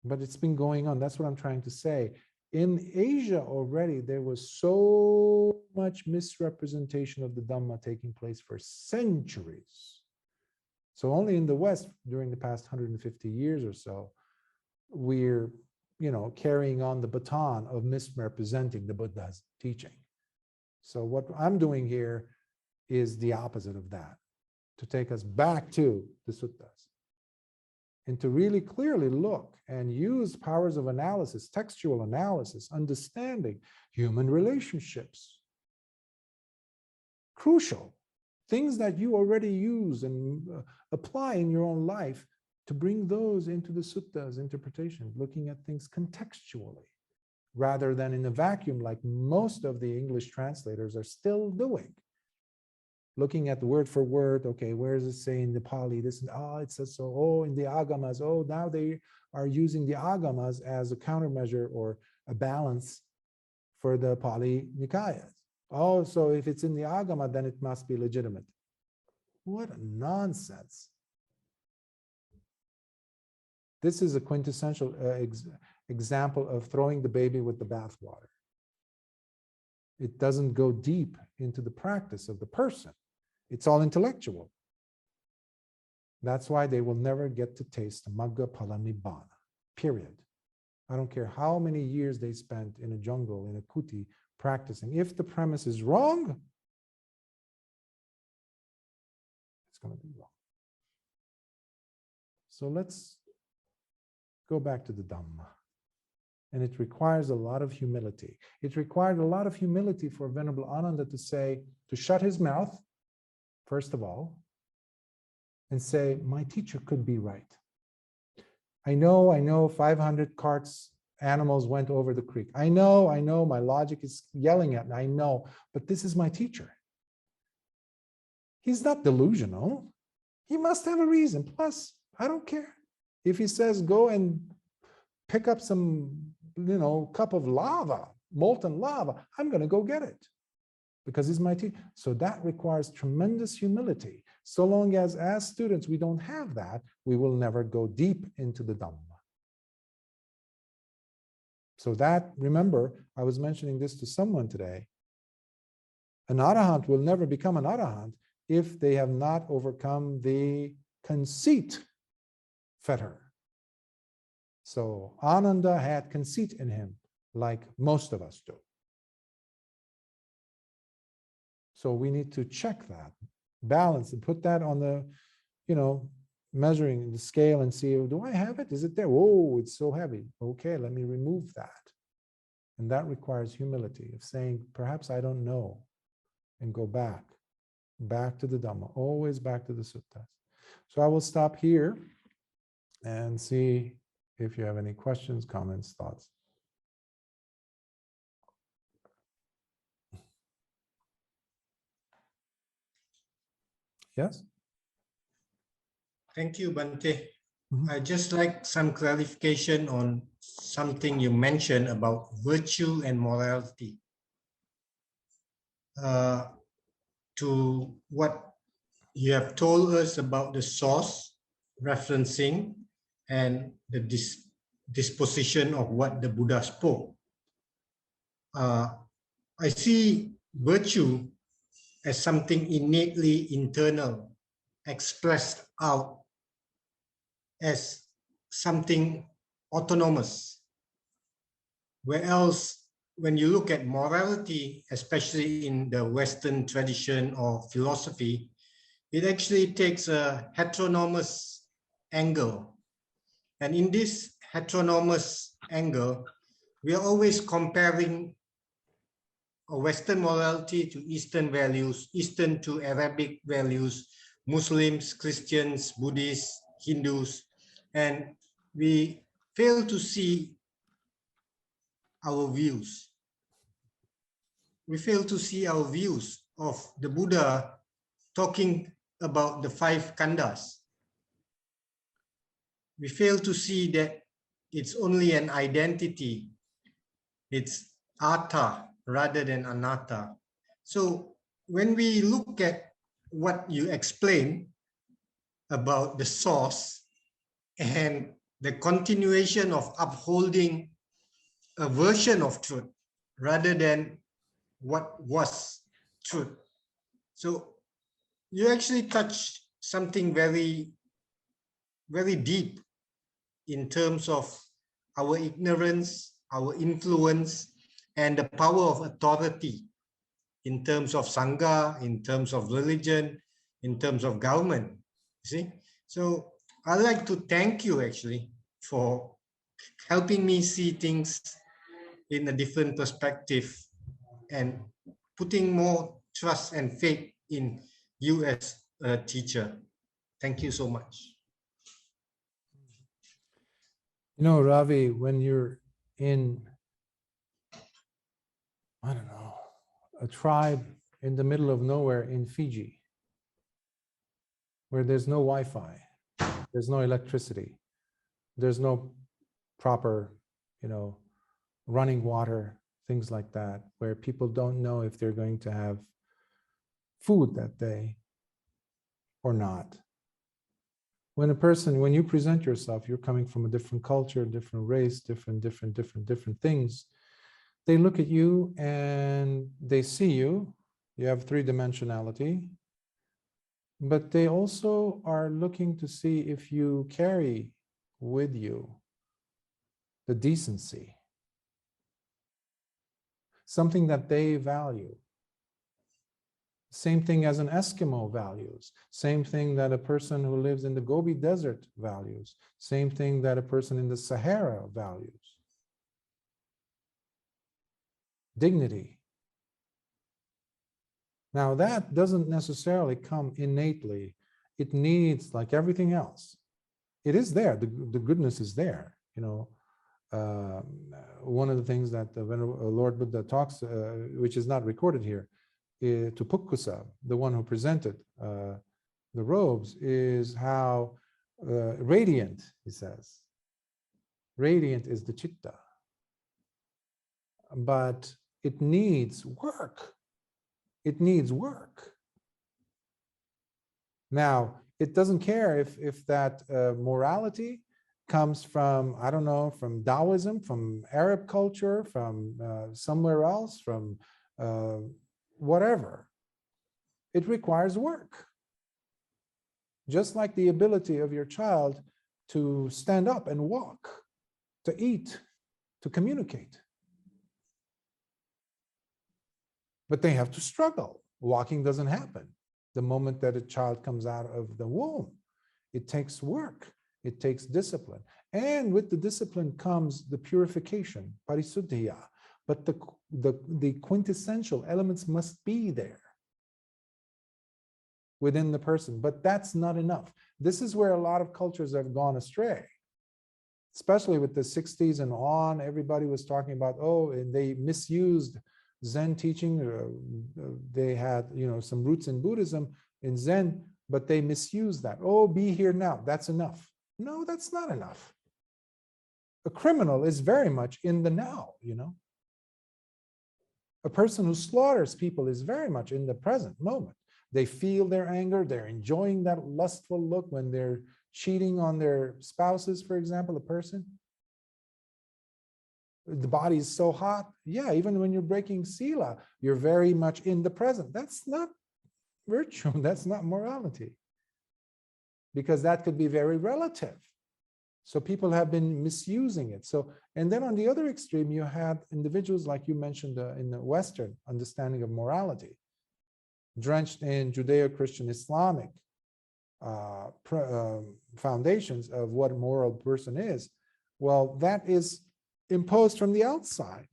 [SPEAKER 1] But it's been going on. That's what I'm trying to say. In Asia already, there was so much misrepresentation of the Dhamma taking place for centuries. So only in the West, during the past 150 years or so, we're, carrying on the baton of misrepresenting the Buddha's teaching. So what I'm doing here is the opposite of that, to take us back to the suttas and to really clearly look and use powers of analysis, textual analysis, understanding human relationships. Crucial. Things that you already use and apply in your own life, to bring those into the suttas interpretation, looking at things contextually. rather than in a vacuum like most of the English translators are still doing. Looking at the word for word, okay, where does it say in the Pali? This, it says so. Oh, in the agamas. Oh, now they are using the agamas as a countermeasure or a balance for the Pali Nikayas. Oh, so if it's in the agama, then it must be legitimate. What a nonsense. This is a quintessential example of throwing the baby with the bathwater. It doesn't go deep into the practice of the person. It's all intellectual. That's why they will never get to taste Magga Phala Nibbana, period. I don't care how many years they spent in a jungle, in a kuti, practicing. If the premise is wrong, it's going to be wrong. So let's go back to the Dhamma. And it requires a lot of humility. It required a lot of humility for Venerable Ananda to say, to shut his mouth, first of all, and say, my teacher could be right. I know 500 carts, animals went over the creek. I know, my logic is yelling at me, I know, but this is my teacher. He's not delusional. He must have a reason. Plus, I don't care. If he says, go and pick up some, cup of lava, molten lava, I'm going to go get it because he's my teacher. So that requires tremendous humility. So long as students, we don't have that, we will never go deep into the Dhamma. So that, remember, I was mentioning this to someone today, an arahant will never become an arahant if they have not overcome the conceit fetter. So Ananda had conceit in him, like most of us do. So we need to check that, balance, and put that on the, measuring the scale and see, do I have it? Is it there? Oh, it's so heavy. Okay, let me remove that. And that requires humility of saying, perhaps I don't know, and go back to the Dhamma, always back to the suttas. So I will stop here and see if you have any questions, comments, thoughts. Yes?
[SPEAKER 2] Thank you, Bhante. I just like some clarification on something you mentioned about virtue and morality. To what you have told us about the source, referencing, and the disposition of what the Buddha spoke. I see virtue as something innately internal, expressed out as something autonomous. Whereas when you look at morality, especially in the Western tradition or philosophy, it actually takes a heteronomous angle. And in this heteronomous angle, we are always comparing a Western morality to Eastern values, Eastern to Arabic values, Muslims, Christians, Buddhists, Hindus, and we fail to see our views. We fail to see our views of the Buddha talking about the 5 khandhas. We fail to see that it's only an identity. It's atta rather than anatta. So when we look at what you explain about the source and the continuation of upholding a version of truth rather than what was truth. So you actually touched something very, very deep in terms of our ignorance, our influence, and the power of authority in terms of Sangha, in terms of religion, in terms of government. See? So I'd like to thank you actually for helping me see things in a different perspective and putting more trust and faith in you as a teacher. Thank you so much.
[SPEAKER 1] Ravi, when you're in I don't know, a tribe in the middle of nowhere in Fiji, where there's no Wi-Fi, there's no electricity, there's no proper, running water, things like that, where people don't know if they're going to have food that day or not. When you present yourself, you're coming from a different culture, different race, different things. They look at you and they see you. You have three-dimensionality, but they also are looking to see if you carry with you the decency, something that they value. Same thing as an Eskimo values, same thing that a person who lives in the Gobi Desert values, same thing that a person in the Sahara values. Dignity. Now that doesn't necessarily come innately. It needs, like everything else, it is there, the goodness is there, one of the things that the Lord Buddha talks, which is not recorded here, to Pukkusa, the one who presented the robes, is how radiant, he says. Radiant is the chitta. But it needs work. It needs work. Now, it doesn't care if that morality comes from, I don't know, from Taoism, from Arab culture, from somewhere else, from whatever. It requires work. Just like the ability of your child to stand up and walk, to eat, to communicate. But they have to struggle. Walking doesn't happen the moment that a child comes out of the womb. It takes work. It takes discipline. And with the discipline comes the purification, parisuddhiya. But the quintessential elements must be there within the person. But that's not enough. This is where a lot of cultures have gone astray. Especially with the 60s and on, everybody was talking about, and they misused Zen teaching. They had, some roots in Buddhism, in Zen, but they misused that. Be here now, that's enough. No, that's not enough. A criminal is very much in the now, A person who slaughters people is very much in the present moment. They feel their anger, they're enjoying that lustful look when they're cheating on their spouses, for example, a person. The body is so hot. Yeah, even when you're breaking sila, you're very much in the present. That's not virtue, that's not morality. Because that could be very relative. So people have been misusing it. And then on the other extreme, you had individuals like you mentioned in the Western understanding of morality, drenched in Judeo-Christian Islamic foundations of what a moral person is. Well, that is imposed from the outside.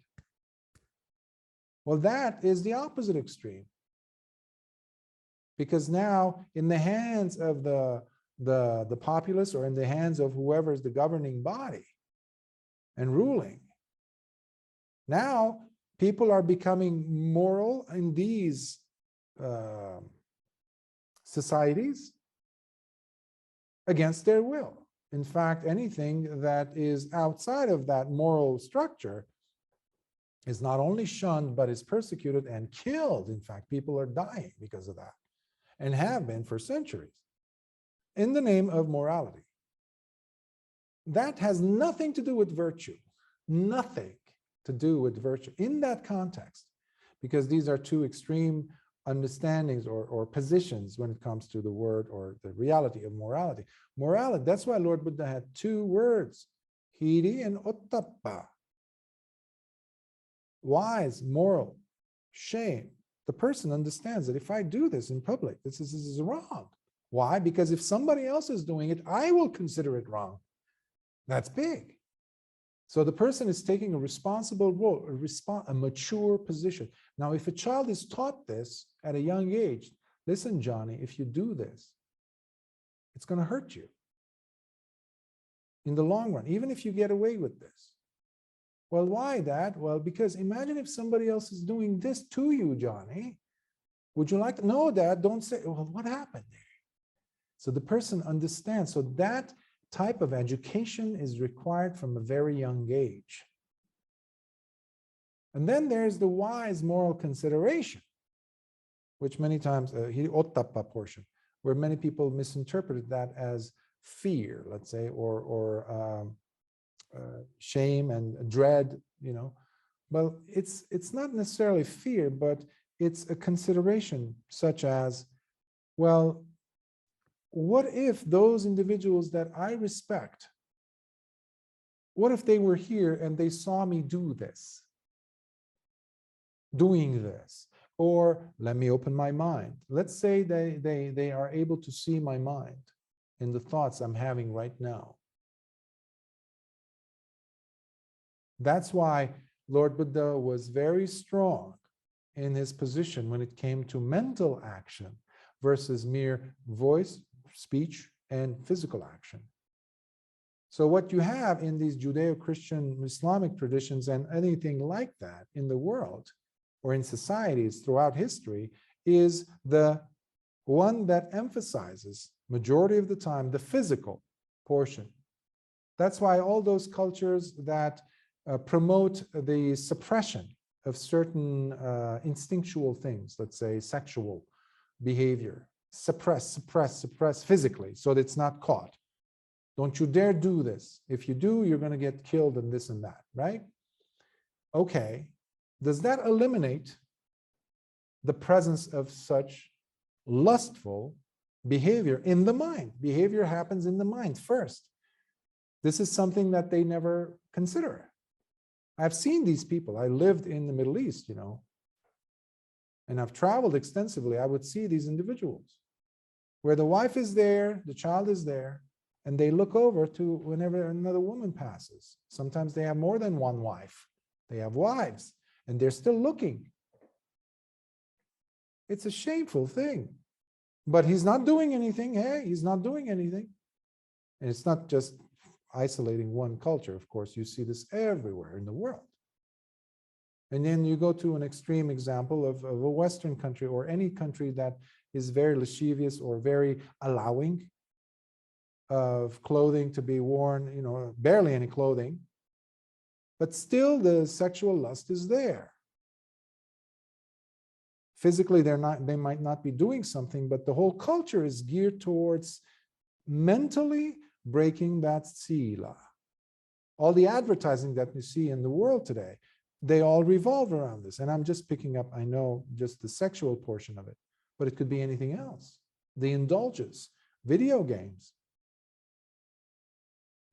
[SPEAKER 1] Well, that is the opposite extreme. Because now, in the hands of the populace, or in the hands of whoever is the governing body and ruling, now people are becoming moral in these societies against their will. In fact, anything that is outside of that moral structure is not only shunned, but is persecuted and killed. In fact, people are dying because of that, and have been for centuries, in the name of morality. That has nothing to do with virtue, nothing to do with virtue in that context, because these are two extreme understandings or positions when it comes to the word or the reality of morality. Morality, that's why Lord Buddha had two words, hiri and ottappa. Wise, moral, shame. The person understands that if I do this in public, this is wrong. Why? Because if somebody else is doing it, I will consider it wrong. That's big. So the person is taking a responsible role, a mature position. Now, if a child is taught this at a young age, listen, Johnny, if you do this, it's going to hurt you in the long run, even if you get away with this. Well, why, Dad? Well, because imagine if somebody else is doing this to you, Johnny. Would you like to? No, Dad, don't say. Well, what happened there? So the person understands. So that type of education is required from a very young age. And then there's the wise moral consideration, which many times, ottappa portion, where many people misinterpreted that as fear, let's say, or shame and dread, Well, it's not necessarily fear, but it's a consideration such as, well, what if those individuals that I respect, what if they were here and they saw me doing this? Or let me open my mind. Let's say they are able to see my mind in the thoughts I'm having right now. That's why Lord Buddha was very strong in his position when it came to mental action versus mere voice, speech, and physical action. So what you have in these Judeo-Christian Islamic traditions and anything like that in the world or in societies throughout history is the one that emphasizes, majority of the time, the physical portion. That's why all those cultures that promote the suppression of certain instinctual things, let's say sexual behavior, suppress physically so that it's not caught. Don't you dare do this. If you do, you're going to get killed and this and that, right? Okay. Does that eliminate the presence of such lustful behavior in the mind? Behavior happens in the mind first. This is something that they never consider. I've seen these people. I lived in the Middle East, and I've traveled extensively. I would see these individuals where the wife is there, the child is there, and they look over to whenever another woman passes. Sometimes they have more than one wife. They have wives, and they're still looking. It's a shameful thing. But he's not doing anything. Hey, he's not doing anything. And it's not just isolating one culture. Of course, you see this everywhere in the world. And then you go to an extreme example of a Western country or any country that is very lascivious or very allowing of clothing to be worn, barely any clothing, but still the sexual lust is there. Physically, they might not be doing something, but the whole culture is geared towards mentally breaking that sila. All the advertising that we see in the world today, they all revolve around this. And I'm just picking up, I know, just the sexual portion of it, but it could be anything else. The indulgence, video games,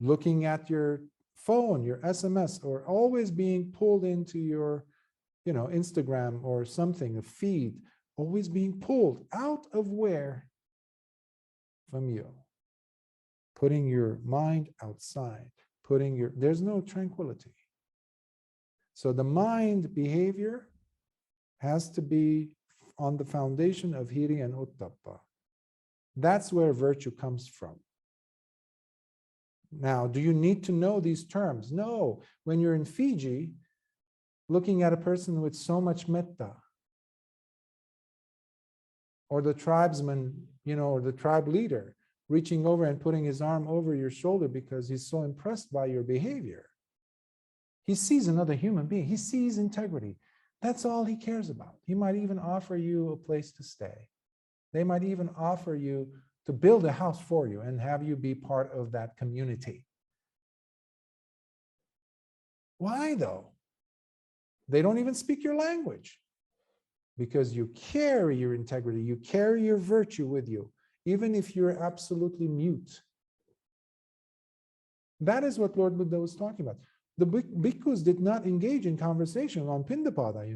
[SPEAKER 1] looking at your phone, your SMS, or always being pulled into your, Instagram or something, a feed, always being pulled out of where? From you. Putting your mind outside, there's no tranquility. So the mind behavior has to be on the foundation of hiri and ottappa. That's where virtue comes from. Now, do you need to know these terms? No. When you're in Fiji, looking at a person with so much metta, or the tribesman, or the tribe leader, reaching over and putting his arm over your shoulder because he's so impressed by your behavior. He sees another human being. He sees integrity. That's all he cares about. He might even offer you a place to stay. They might even offer you to build a house for you and have you be part of that community. Why though? They don't even speak your language because you carry your integrity, you carry your virtue with you, even if you're absolutely mute. That is what Lord Buddha was talking about. The bhikkhus did not engage in conversation on Pindapada,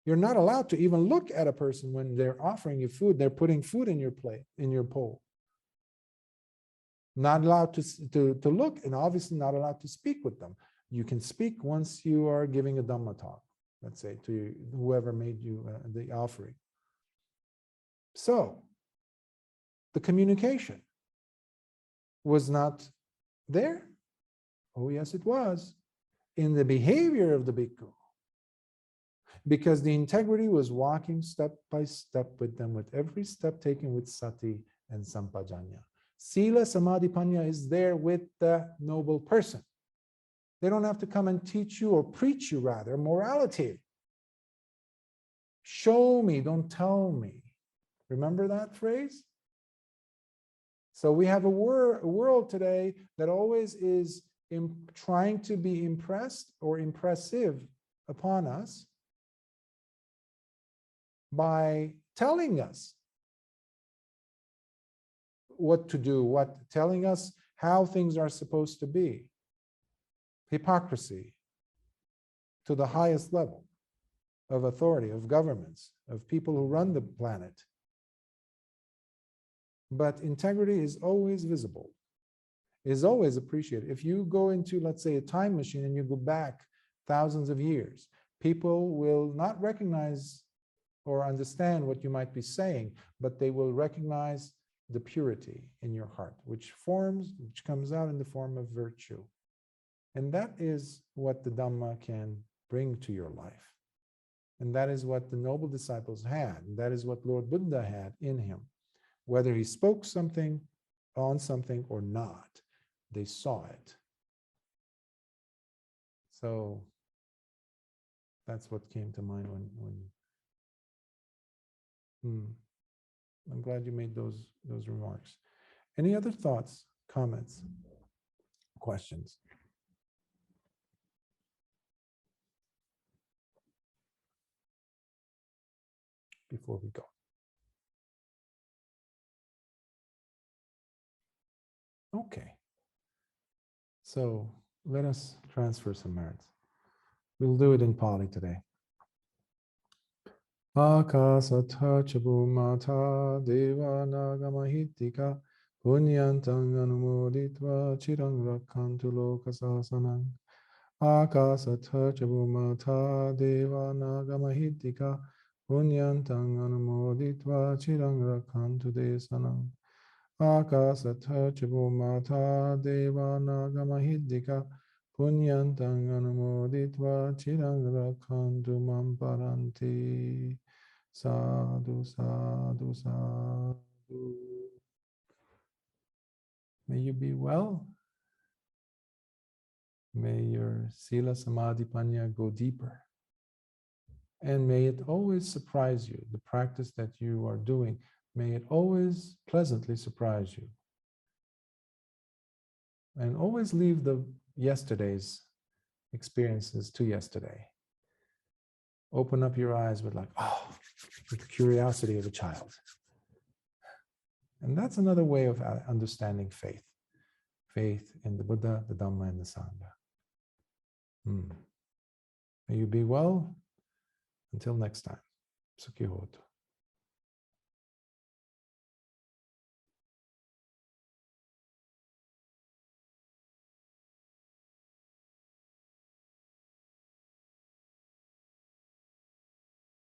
[SPEAKER 1] You're not allowed to even look at a person when they're offering you food. They're putting food in your plate, in your bowl. Not allowed to look, and obviously not allowed to speak with them. You can speak once you are giving a Dhamma talk, let's say, to whoever made you the offering. So, the communication was not there. Oh, yes, it was. In the behavior of the bhikkhu. Because the integrity was walking step by step with them, with every step taken with sati and sampajanya. Sila samadhi panya is there with the noble person. They don't have to come and teach you or preach you, rather, morality. Show me, don't tell me. Remember that phrase? So we have a world today that always is trying to be impressed or impressive upon us by telling us what to do, telling us how things are supposed to be. Hypocrisy to the highest level of authority, of governments, of people who run the planet. But integrity is always visible, is always appreciated. If you go into, let's say, a time machine and you go back thousands of years, people will not recognize or understand what you might be saying, but they will recognize the purity in your heart, which comes out in the form of virtue. And that is what the Dhamma can bring to your life. And that is what the noble disciples had. And that is what Lord Buddha had in him. Whether he spoke something on something or not, they saw it. So that's what came to mind I'm glad you made those remarks. Any other thoughts, comments, questions? Before we go. Okay. So let us transfer some merits. We'll do it in Pali today. Akasatha chabumata deva nagamahitika punyantang anumoditva chirang rakhantu lokasasanang. Akasatha chabumata deva nagamahitika punyantang anumoditva chirang rakhantu desanang. Akasatha chabumata deva nagamahitika punyantang anumoditva chirang rakhantu mam paranti. Sadhu, sadhu, sadhu. May you be well. May your sila samadhi panya go deeper. And may it always surprise you, the practice that you are doing. May it always pleasantly surprise you. And always leave the yesterday's experiences to yesterday. Open up your eyes with with the curiosity of a child. And that's another way of understanding faith. Faith in the Buddha, the Dhamma, and the Sangha. May you be well. Until next time. Sukhi hotu.